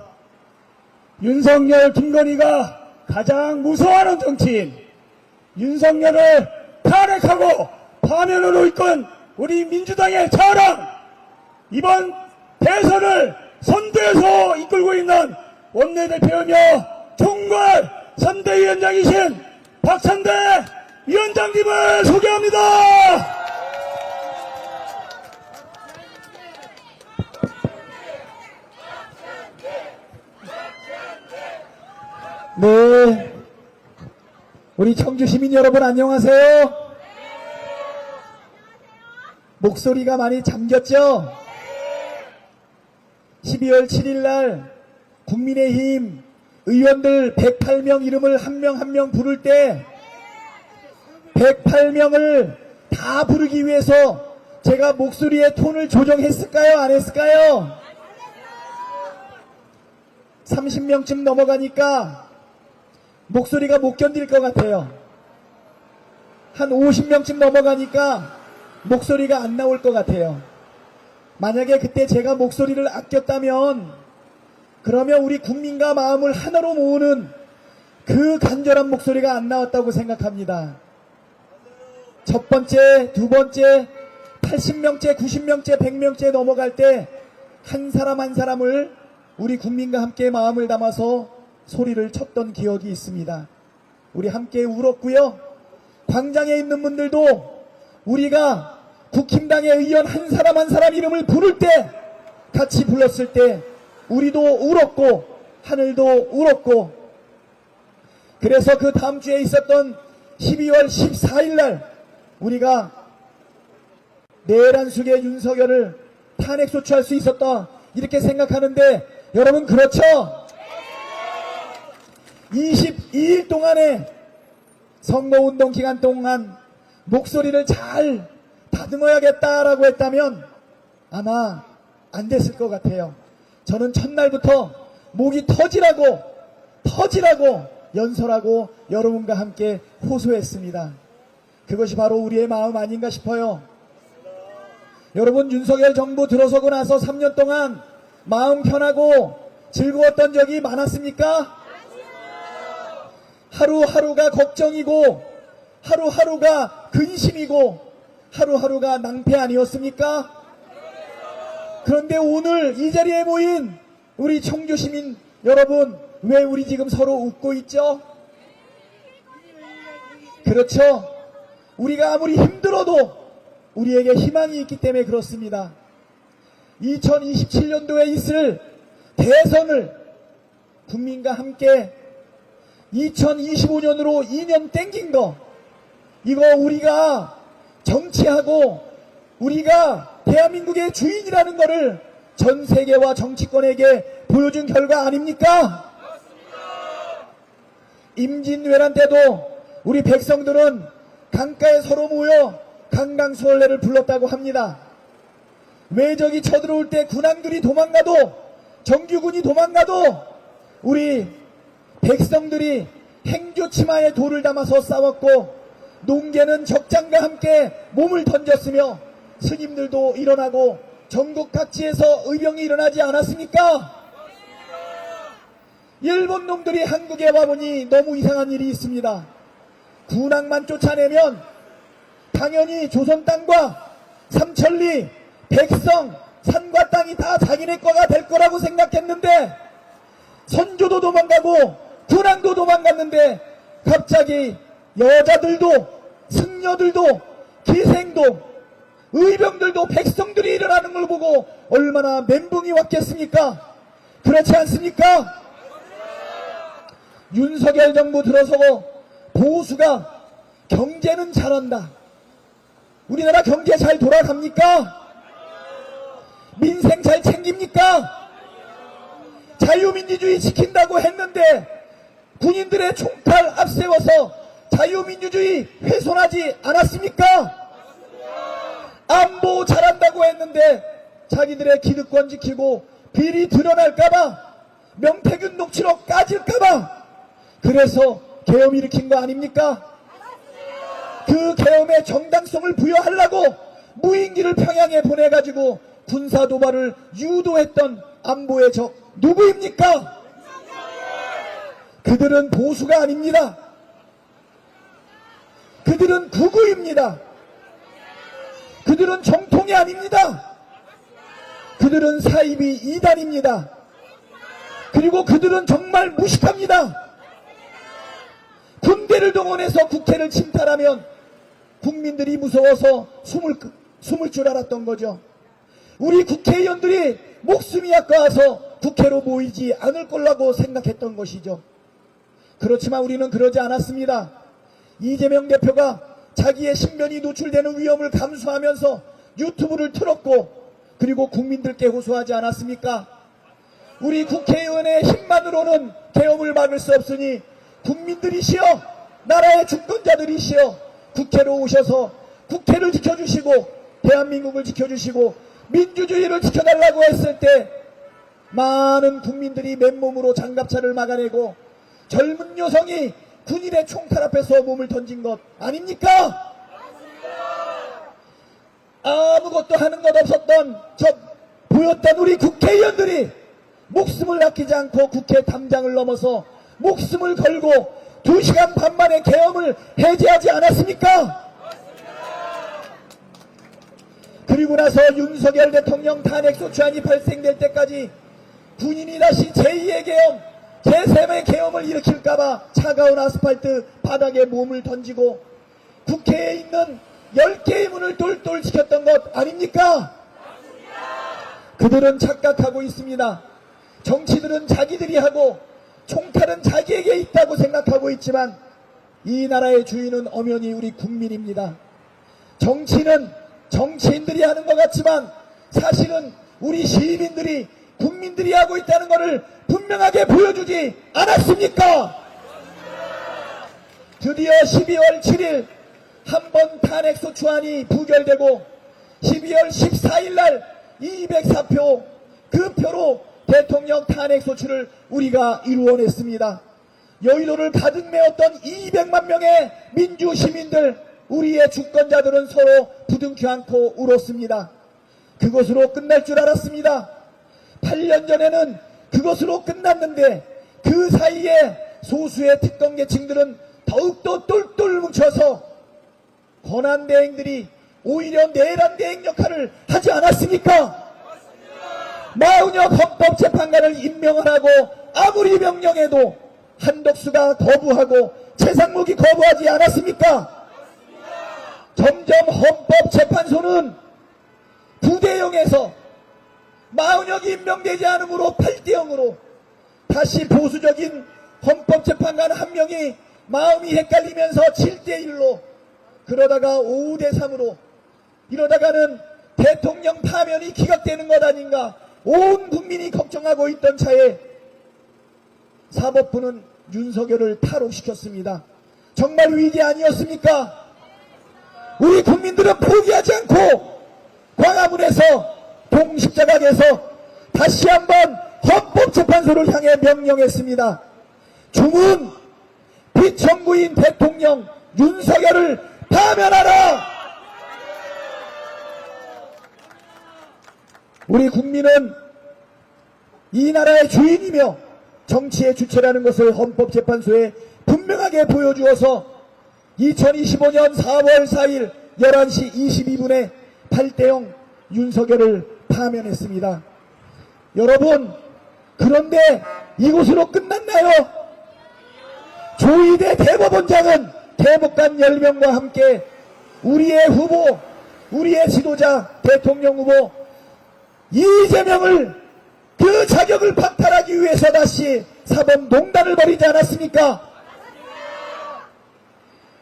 윤석열, 김건희가 가장 무서워하는 정치인, 윤석열을 탄핵하고 파면으로 이끈 우리 민주당의 자랑, 이번 대선을 선두에서 이끌고 있는 원내대표이며 총괄 선대위원장이신 박찬대 위원장님을 소개합니다. 네, 우리 청주 시민 여러분 안녕하세요. 목소리가 많이 잠겼죠? 12월 7일 날 국민의힘 의원들 108명 이름을 한 명 한 명 부를 때 108명을 다 부르기 위해서 제가 목소리의 톤을 조정했을까요? 안 했을까요? 30명쯤 넘어가니까 목소리가 못 견딜 것 같아요. 한 50명쯤 넘어가니까 목소리가 안 나올 것 같아요. 만약에 그때 제가 목소리를 아꼈다면 그러면 우리 국민과 마음을 하나로 모으는 그 간절한 목소리가 안 나왔다고 생각합니다. 첫 번째, 두 번째, 80명째, 90명째, 100명째 넘어갈 때 한 사람 한 사람을 우리 국민과 함께 마음을 담아서 소리를 쳤던 기억이 있습니다. 우리 함께 울었고요. 광장에 있는 분들도 우리가 국힘당의 의원 한 사람 한 사람 이름을 부를 때, 같이 불렀을 때 우리도 울었고 하늘도 울었고, 그래서 그 다음 주에 있었던 12월 14일 날 우리가 내란숙의 윤석열을 탄핵 소추할 수 있었다, 이렇게 생각하는데, 여러분 그렇죠? 22일 동안의 선거운동 기간 동안 목소리를 잘 다듬어야겠다라고 했다면 아마 안 됐을 것 같아요. 저는 첫날부터 목이 터지라고 연설하고 여러분과 함께 호소했습니다. 그것이 바로 우리의 마음 아닌가 싶어요. 여러분, 윤석열 정부 들어서고 나서 3년 동안 마음 편하고 즐거웠던 적이 많았습니까? 하루하루가 걱정이고 하루하루가 근심이고 하루하루가 낭패 아니었습니까? 그런데 오늘 이 자리에 모인 우리 청주 시민 여러분, 왜 우리 지금 서로 웃고 있죠? 그렇죠. 우리가 아무리 힘들어도 우리에게 희망이 있기 때문에 그렇습니다. 2027년도에 있을 대선을 국민과 함께 2025년으로 2년 땡긴 거, 이거 우리가 정치하고 우리가 대한민국의 주인이라는 거를 전 세계와 정치권에게 보여준 결과 아닙니까? 임진왜란 때도 우리 백성들은 강가에 서로 모여 강강수월래를 불렀다고 합니다. 외적이 쳐들어올 때 군함들이 도망가도, 정규군이 도망가도 우리 백성들이 행조치마에 돌을 담아서 싸웠고, 농계는 적장과 함께 몸을 던졌으며 스님들도 일어나고 전국 각지에서 의병이 일어나지 않았습니까? 일본 놈들이 한국에 와보니 너무 이상한 일이 있습니다. 군함만 쫓아내면 당연히 조선 땅과 삼천리, 백성, 산과 땅이 다 자기네 거가 될 거라고 생각했는데, 선조도 도망가고 군함도 도망갔는데 갑자기 여자들도 승려들도 기생도 의병들도 백성들이 일어나는 걸 보고 얼마나 멘붕이 왔겠습니까? 그렇지 않습니까? 윤석열 정부 들어서고 보수가 경제는 잘한다, 우리나라 경제 잘 돌아갑니까? 민생 잘 챙깁니까? 자유민주주의 지킨다고 했는데 군인들의 총칼 앞세워서 자유민주주의 훼손하지 않았습니까? 안보 잘한다고 했는데 자기들의 기득권 지키고 비리 드러날까봐, 명태균 녹취록 까질까봐 그래서 계엄 일으킨 거 아닙니까? 그 계엄의 정당성을 부여하려고 무인기를 평양에 보내가지고 군사도발을 유도했던 안보의 적 누구입니까? 그들은 보수가 아닙니다. 그들은 극우입니다. 그들은 정통이 아닙니다. 그들은 사이비 이단입니다. 그리고 그들은 정말 무식합니다. 군대를 동원해서 국회를 침탈하면 국민들이 무서워서 숨을 줄 알았던 거죠. 우리 국회의원들이 목숨이 아까워서 국회로 모이지 않을 거라고 생각했던 것이죠. 그렇지만 우리는 그러지 않았습니다. 이재명 대표가 자기의 신변이 노출되는 위험을 감수하면서 유튜브를 틀었고, 그리고 국민들께 호소하지 않았습니까? 우리 국회의원의 힘만으로는 계엄을 막을 수 없으니 국민들이시여, 나라의 주권자들이시여, 국회로 오셔서 국회를 지켜주시고 대한민국을 지켜주시고 민주주의를 지켜달라고 했을 때 많은 국민들이 맨몸으로 장갑차를 막아내고 젊은 여성이 군인의 총칼 앞에서 몸을 던진 것 아닙니까? 아무것도 하는 것 없었던 보였던 우리 국회의원들이 목숨을 아끼지 않고 국회 담장을 넘어서 목숨을 걸고 2시간 반 만에 계엄을 해제하지 않았습니까? 그리고 나서 윤석열 대통령 탄핵 소추안이 발생될 때까지 군인이 다시 제2의 계엄, 제3의 계엄을 일으킬까봐 차가운 아스팔트 바닥에 몸을 던지고 국회에 있는 10개의 문을 똘똘 지켰던 것 아닙니까? 그들은 착각하고 있습니다. 정치들은 자기들이 하고 총칼은 자기에게 있다고 생각하고 있지만 이 나라의 주인은 엄연히 우리 국민입니다. 정치는 정치인들이 하는 것 같지만 사실은 우리 시민들이 국민들이 하고 있다는 것을 분명하게 보여주지 않았습니까? 드디어 12월 7일 한 번 탄핵소추안이 부결되고 12월 14일 날 204표 그 표로 대통령 탄핵소추를 우리가 이루어냈습니다. 여의도를 가득 메웠던 200만 명의 민주시민들, 우리의 주권자들은 서로 부둥켜 안고 울었습니다. 그것으로 끝날 줄 알았습니다. 8년 전에는 그것으로 끝났는데 그 사이에 소수의 특권계층들은 더욱더 똘똘 뭉쳐서 권한대행들이 오히려 내란대행 역할을 하지 않았습니까? 마은혁 헌법재판관을 임명하라고 아무리 명령해도 한덕수가 거부하고 최상목이 거부하지 않았습니까? 점점 헌법재판소는 9대0에서 마은혁이 임명되지 않으므로 8대0으로 다시 보수적인 헌법재판관 한 명이 마음이 헷갈리면서 7대1로 그러다가 5대3으로 이러다가는 대통령 파면이 기각되는 것 아닌가 온 국민이 걱정하고 있던 차에 사법부는 윤석열을 탈옥시켰습니다. 정말 위기 아니었습니까? 우리 국민들은 포기하지 않고 광화문에서 동십자각에서 다시 한번 헌법재판소를 향해 명령했습니다. 주문 피청구인 대통령 윤석열을 파면하라! 우리 국민은 이 나라의 주인이며 정치의 주체라는 것을 헌법재판소에 분명하게 보여주어서 2025년 4월 4일 11시 22분에 8대0 윤석열을 파면했습니다. 여러분, 그런데 이곳으로 끝났나요? 조희대 대법원장은 대법관 10명과 함께 우리의 후보, 우리의 지도자 대통령 후보 이재명을 그 자격을 박탈하기 위해서 다시 사법농단을 벌이지 않았습니까?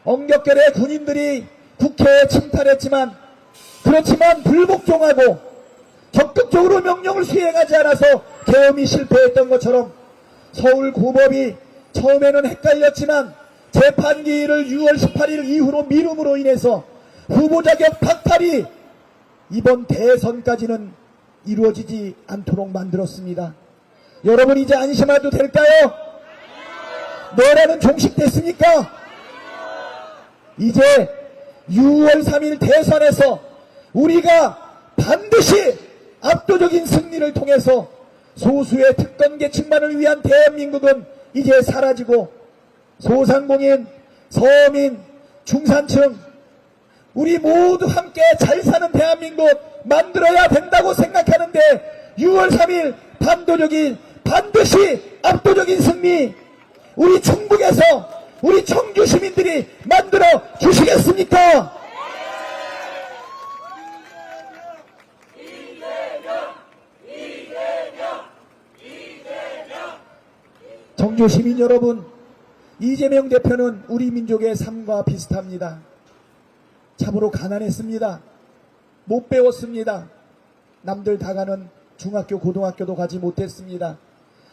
엄격결에 군인들이 국회에 침탈했지만 그렇지만 불복종하고 적극적으로 명령을 수행하지 않아서 계엄이 실패했던 것처럼 서울고법이 처음에는 헷갈렸지만 재판기일을 6월 18일 이후로 미룸으로 인해서 후보자격 박탈이 이번 대선까지는 이루어지지 않도록 만들었습니다. 여러분 이제 안심해도 될까요? 내란은 종식됐습니까? 이제 6월 3일 대선에서 우리가 반드시 압도적인 승리를 통해서 소수의 특권계층만을 위한 대한민국은 이제 사라지고 소상공인, 서민, 중산층 우리 모두 함께 잘 사는 대한민국 만들어야 된다고 생각하는데 6월 3일 반드시 압도적인 승리 우리 충북에서 우리 청주 시민들이 만들어 주시겠습니까? 청주 시민 여러분, 이재명 대표는 우리 민족의 삶과 비슷합니다. 참으로 가난했습니다. 못 배웠습니다. 남들 다 가는 중학교, 고등학교도 가지 못했습니다.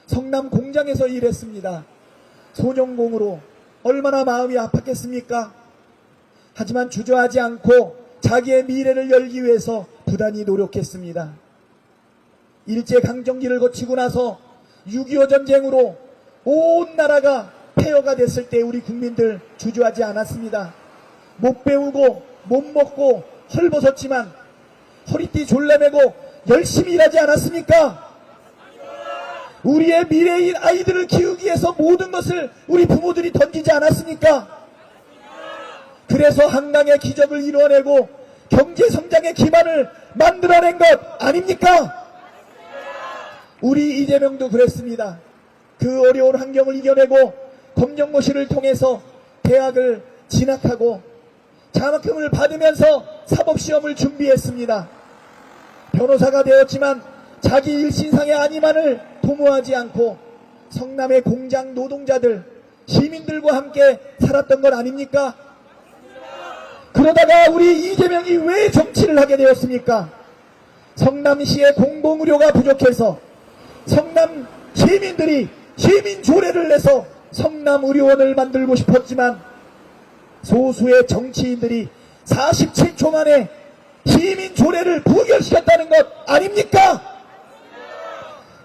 성남 공장에서 일했습니다. 소년공으로 얼마나 마음이 아팠겠습니까? 하지만 주저하지 않고 자기의 미래를 열기 위해서 부단히 노력했습니다. 일제강점기를 거치고 나서 6.25 전쟁으로 온 나라가 폐허가 됐을 때 우리 국민들 주저하지 않았습니다. 못 배우고 못 먹고 헐벗었지만 허리띠 졸라매고 열심히 일하지 않았습니까? 우리의 미래인 아이들을 키우기 위해서 모든 것을 우리 부모들이 던지지 않았습니까? 그래서 한강의 기적을 이루어내고 경제성장의 기반을 만들어낸 것 아닙니까? 우리 이재명도 그랬습니다. 그 어려운 환경을 이겨내고 검정고시를 통해서 대학을 진학하고 장학금을 받으면서 사법시험을 준비했습니다. 변호사가 되었지만 자기 일신상의 안위만을 도모하지 않고 성남의 공장 노동자들, 시민들과 함께 살았던 건 아닙니까? 그러다가 우리 이재명이 왜 정치를 하게 되었습니까? 성남시의 공공의료가 부족해서 성남 시민들이 시민조례를 내서 성남의료원을 만들고 싶었지만 소수의 정치인들이 47초 만에 시민조례를 부결시켰다는 것 아닙니까?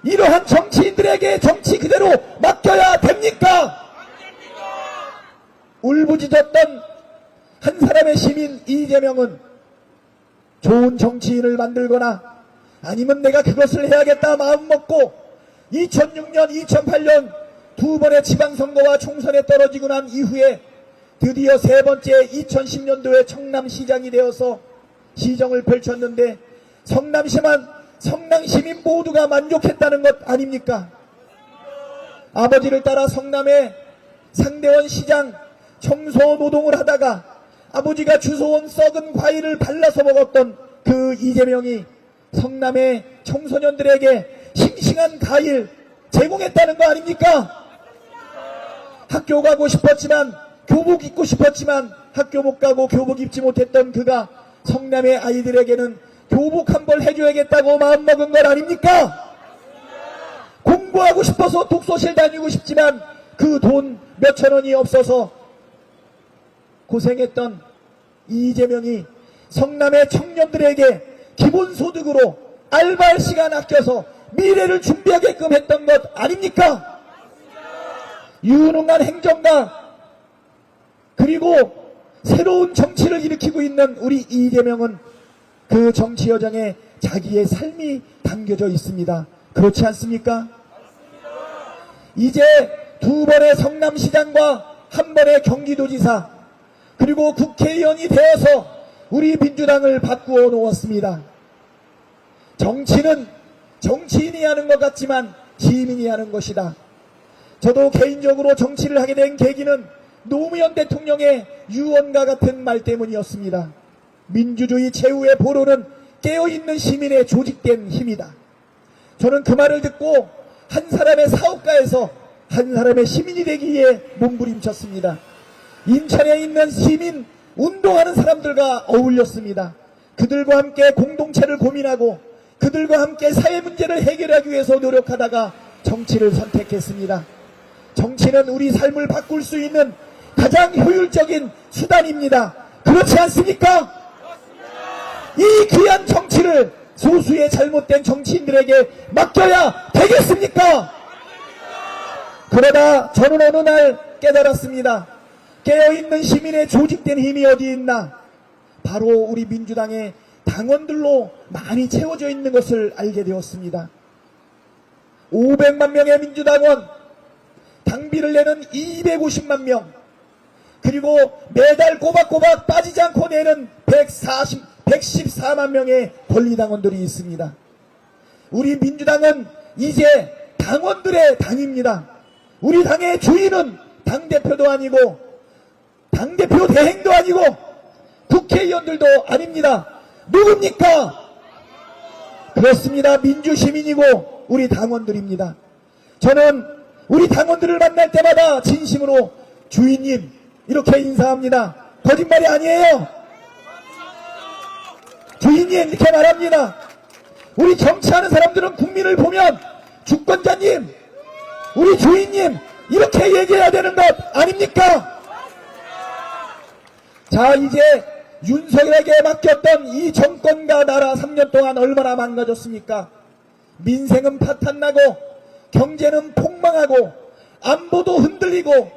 이러한 정치인들에게 정치 그대로 맡겨야 됩니까? 울부짖었던 한 사람의 시민 이재명은 좋은 정치인을 만들거나 아니면 내가 그것을 해야겠다 마음먹고 2006년, 2008년 두 번의 지방선거와 총선에 떨어지고 난 이후에 드디어 세 번째 2010년도에 성남시장이 되어서 시정을 펼쳤는데 성남 시민 모두가 만족했다는 것 아닙니까? 아버지를 따라 성남의 상대원 시장 청소 노동을 하다가 아버지가 주워온 썩은 과일을 발라서 먹었던 그 이재명이 성남의 청소년들에게 싱싱한 과일 제공했다는 거 아닙니까? 학교 가고 싶었지만 교복 입고 싶었지만 학교 못 가고 교복 입지 못했던 그가 성남의 아이들에게는 교복 한 벌 해줘야겠다고 마음먹은 것 아닙니까? 공부하고 싶어서 독서실 다니고 싶지만 그 돈 몇천 원이 없어서 고생했던 이재명이 성남의 청년들에게 기본소득으로 알바할 시간 아껴서 미래를 준비하게끔 했던 것 아닙니까? 유능한 행정가 그리고 새로운 정치를 일으키고 있는 우리 이재명은 그 정치 여정에 자기의 삶이 담겨져 있습니다. 그렇지 않습니까? 이제 두 번의 성남시장과 한 번의 경기도지사 그리고 국회의원이 되어서 우리 민주당을 바꾸어 놓았습니다. 정치는 정치인이 하는 것 같지만 시민이 하는 것이다. 저도 개인적으로 정치를 하게 된 계기는 노무현 대통령의 유언과 같은 말 때문이었습니다. 민주주의 최후의 보루는 깨어있는 시민의 조직된 힘이다. 저는 그 말을 듣고 한 사람의 사업가에서 한 사람의 시민이 되기 위해 몸부림쳤습니다. 인천에 있는 시민 운동하는 사람들과 어울렸습니다. 그들과 함께 공동체를 고민하고 그들과 함께 사회 문제를 해결하기 위해서 노력하다가 정치를 선택했습니다. 정치는 우리 삶을 바꿀 수 있는 가장 효율적인 수단입니다. 그렇지 않습니까? 이 귀한 정치를 소수의 잘못된 정치인들에게 맡겨야 되겠습니까? 그러다 저는 어느 날 깨달았습니다. 깨어있는 시민의 조직된 힘이 어디 있나? 바로 우리 민주당의 당원들로 많이 채워져 있는 것을 알게 되었습니다. 500만 명의 민주당원, 당비를 내는 250만 명, 그리고 매달 꼬박꼬박 빠지지 않고 내는 114만 명의 권리당원들이 있습니다. 우리 민주당은 이제 당원들의 당입니다. 우리 당의 주인은 당대표도 아니고 당대표 대행도 아니고 국회의원들도 아닙니다. 누굽니까? 그렇습니다. 민주시민이고 우리 당원들입니다. 저는 우리 당원들을 만날 때마다 진심으로 주인님 이렇게 인사합니다. 거짓말이 아니에요. 주인님 이렇게 말합니다. 우리 정치하는 사람들은 국민을 보면 주권자님, 우리 주인님 이렇게 얘기해야 되는 것 아닙니까? 자, 이제 윤석열에게 맡겼던 이 정권과 나라 3년 동안 얼마나 망가졌습니까? 민생은 파탄나고 경제는 폭망하고 안보도 흔들리고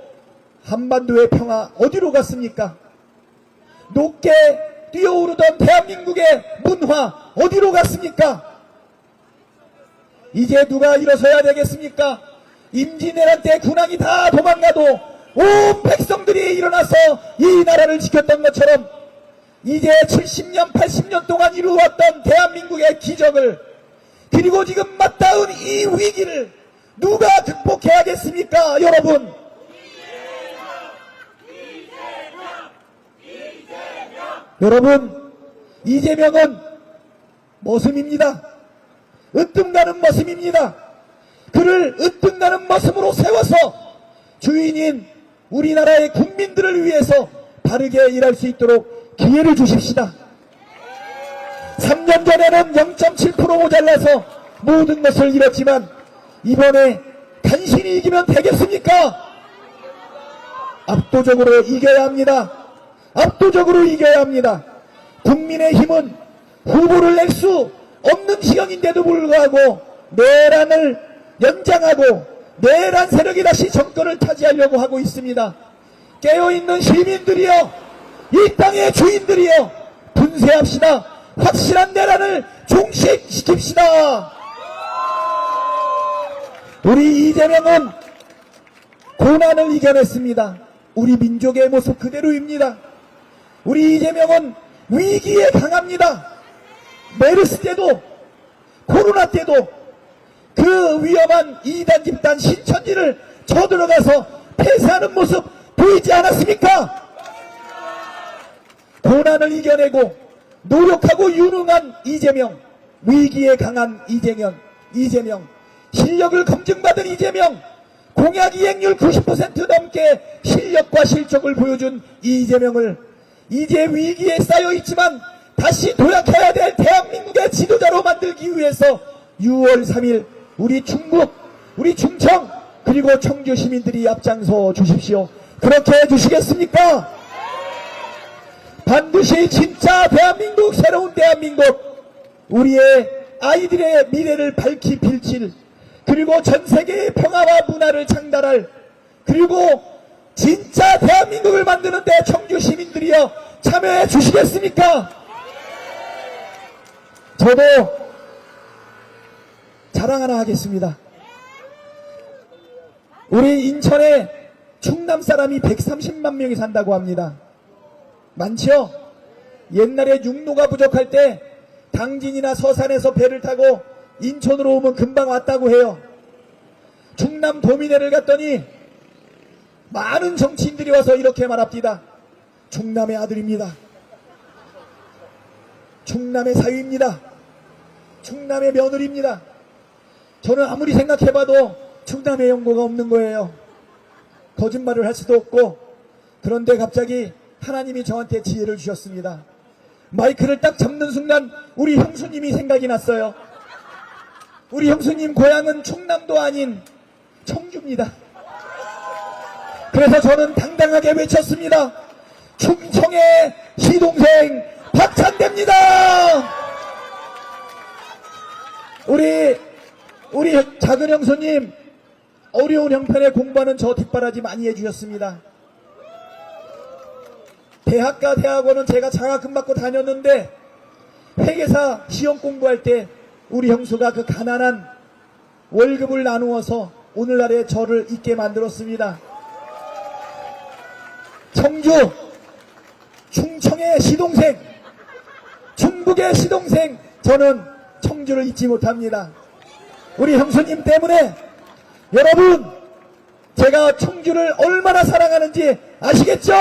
한반도의 평화 어디로 갔습니까? 높게 뛰어오르던 대한민국의 문화 어디로 갔습니까? 이제 누가 일어서야 되겠습니까? 임진왜란 때 군왕이 다 도망가도 온 백성들이 일어나서 이 나라를 지켰던 것처럼 이제 70년 80년 동안 이루어왔던 대한민국의 기적을 그리고 지금 맞닿은 이 위기를 누가 극복해야겠습니까? 여러분, 여러분, 이재명은 머슴입니다. 으뜸가는 머슴입니다. 그를 으뜸가는 머슴으로 세워서 주인인 우리나라의 국민들을 위해서 바르게 일할 수 있도록 기회를 주십시다. 3년 전에는 0.7% 모자라서 모든 것을 잃었지만 이번에 간신히 이기면 되겠습니까? 압도적으로 이겨야 합니다. 압도적으로 이겨야 합니다. 국민의힘은 후보를 낼 수 없는 지경인데도 불구하고 내란을 연장하고 내란 세력이 다시 정권을 차지하려고 하고 있습니다. 깨어있는 시민들이여, 이 땅의 주인들이여, 분쇄합시다. 확실한 내란을 종식시킵시다. 우리 이재명은 고난을 이겨냈습니다. 우리 민족의 모습 그대로입니다. 우리 이재명은 위기에 강합니다. 메르스 때도 코로나 때도 그 위험한 이단 집단 신천지를 쳐들어가서 폐쇄하는 모습 보이지 않았습니까? 고난을 이겨내고 노력하고 유능한 이재명, 위기에 강한 이재명, 실력을 검증받은 이재명, 공약 이행률 90% 넘게 실력과 실적을 보여준 이재명을 이제 위기에 쌓여있지만 다시 도약해야 될 대한민국의 지도자로 만들기 위해서 6월 3일 우리 충북, 우리 충청, 그리고 청주 시민들이 앞장서 주십시오. 그렇게 해주시겠습니까? 반드시 진짜 대한민국, 새로운 대한민국, 우리의 아이들의 미래를 밝히 빌칠, 그리고 전 세계의 평화와 문화를 창달할, 그리고 진짜 대한민국을 만드는데 청주 시민들이여 참여해 주시겠습니까? 저도 자랑 하나 하겠습니다. 우리 인천에 충남 사람이 130만 명이 산다고 합니다. 많죠? 옛날에 육로가 부족할 때 당진이나 서산에서 배를 타고 인천으로 오면 금방 왔다고 해요. 충남 도민회를 갔더니 많은 정치인들이 와서 이렇게 말합니다. 충남의 아들입니다. 충남의 사위입니다. 충남의 며느리입니다. 저는 아무리 생각해봐도 충남의 연고가 없는 거예요. 거짓말을 할 수도 없고. 그런데 갑자기 하나님이 저한테 지혜를 주셨습니다. 마이크를 딱 잡는 순간 우리 형수님이 생각이 났어요. 우리 형수님 고향은 충남도 아닌 청주입니다. 그래서 저는 당당하게 외쳤습니다. 충청의 시동생 박찬대입니다. 우리 작은 형수님, 어려운 형편에 공부하는 저 뒷바라지 많이 해주셨습니다. 대학과 대학원은 제가 장학금 받고 다녔는데 회계사 시험 공부할 때 우리 형수가 그 가난한 월급을 나누어서 오늘날의 저를 있게 만들었습니다. 청주, 충청의 시동생, 충북의 시동생, 저는 청주를 잊지 못합니다. 우리 형수님 때문에 여러분, 제가 청주를 얼마나 사랑하는지 아시겠죠?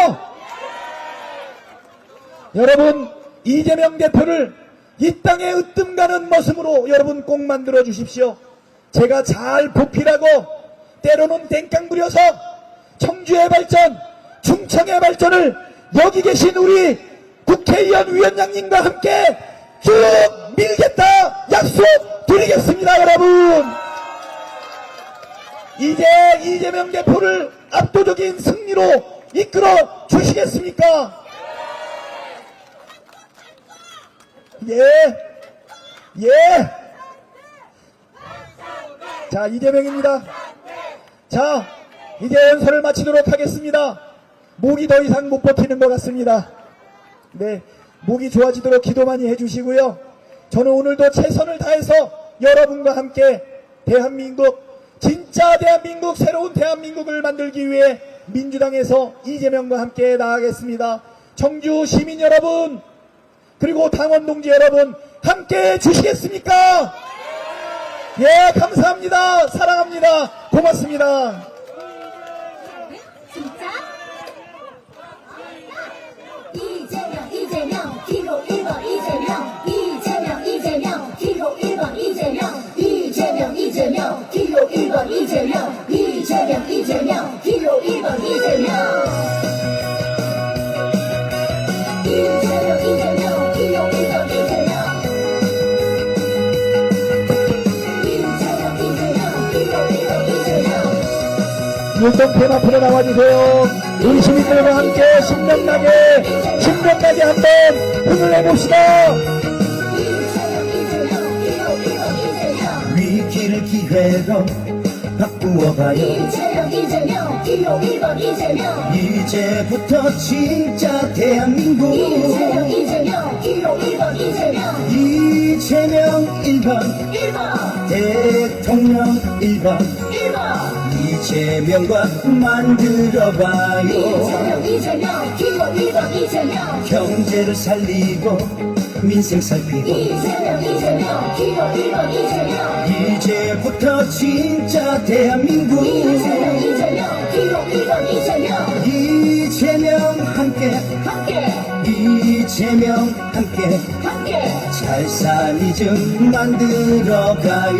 여러분, 이재명 대표를 이 땅에 으뜸가는 모습으로 여러분 꼭 만들어 주십시오. 제가 잘 보필하고 때로는 땡깡 부려서 청주의 발전, 충청의 발전을 여기 계신 우리 국회의원 위원장님과 함께 쭉 밀겠다 약속 드리겠습니다. 여러분, 이제 이재명 대표를 압도적인 승리로 이끌어 주시겠습니까? 예. 자, 이재명입니다. 자, 이제 연설을 마치도록 하겠습니다. 목이 더 이상 못 버티는 것 같습니다. 네, 목이 좋아지도록 기도 많이 해주시고요. 저는 오늘도 최선을 다해서 여러분과 함께 대한민국, 진짜 대한민국, 새로운 대한민국을 만들기 위해 민주당에서 이재명과 함께 나가겠습니다. 청주 시민 여러분, 그리고 당원 동지 여러분, 함께 해 주시겠습니까? 예, 감사합니다. 사랑합니다. 고맙습니다. 진짜? 이재명 이재명 이재명 이재명 기호 1번 이재명 이재명 이재명 기호 1번 이재명 이재명 이재명 기호 1번 이재명 윤동편 앞으로 나와주세요. 우리 시민들과 함께 신명나게 한번 힘을 내봅시다. 이재명 이재명 기호 1번 이재명 위기를 기회로 바꾸어봐요. 이재명 이재명 기호 1번 이재명 이제부터 진짜 대한민국 이재명 이재명 기호 1번 이재명 이재명 1번 1번 대통령 1번 1번 이재명과 만들어봐요. 이재명 기호 1번 이재명 경제를 살리고 민생 살피고 이재명 기호 1번 이재명 이제부터 진짜 대한민국 이재명 기호 1번 이재명 이재명 함께 함께 이재명 함께 함께 잘 사니 좀 만들어가요.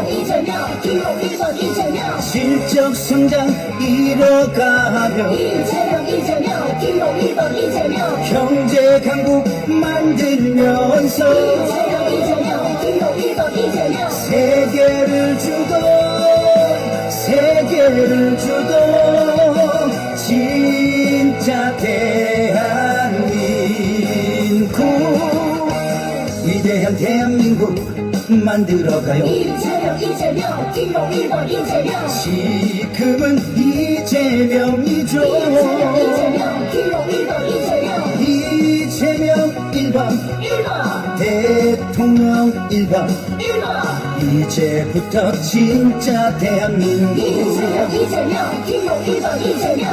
이재명 기호 1번 이재명 실적 성장 이뤄가며 이재명 기호 1번 이재명 경제 강국 만들면서 이재명 기호 1번 이재명 세계를 주도 진짜 대한민국 위대한 대한민국 만들어가요. 이재명 기호 1번 이재명 지금은 이재명이죠. 이재명 기호 1번 이재명 이재명 1번 1번 대통령 1번 1번 이제부터 진짜 대한민국 이재명 기호 1번 이재명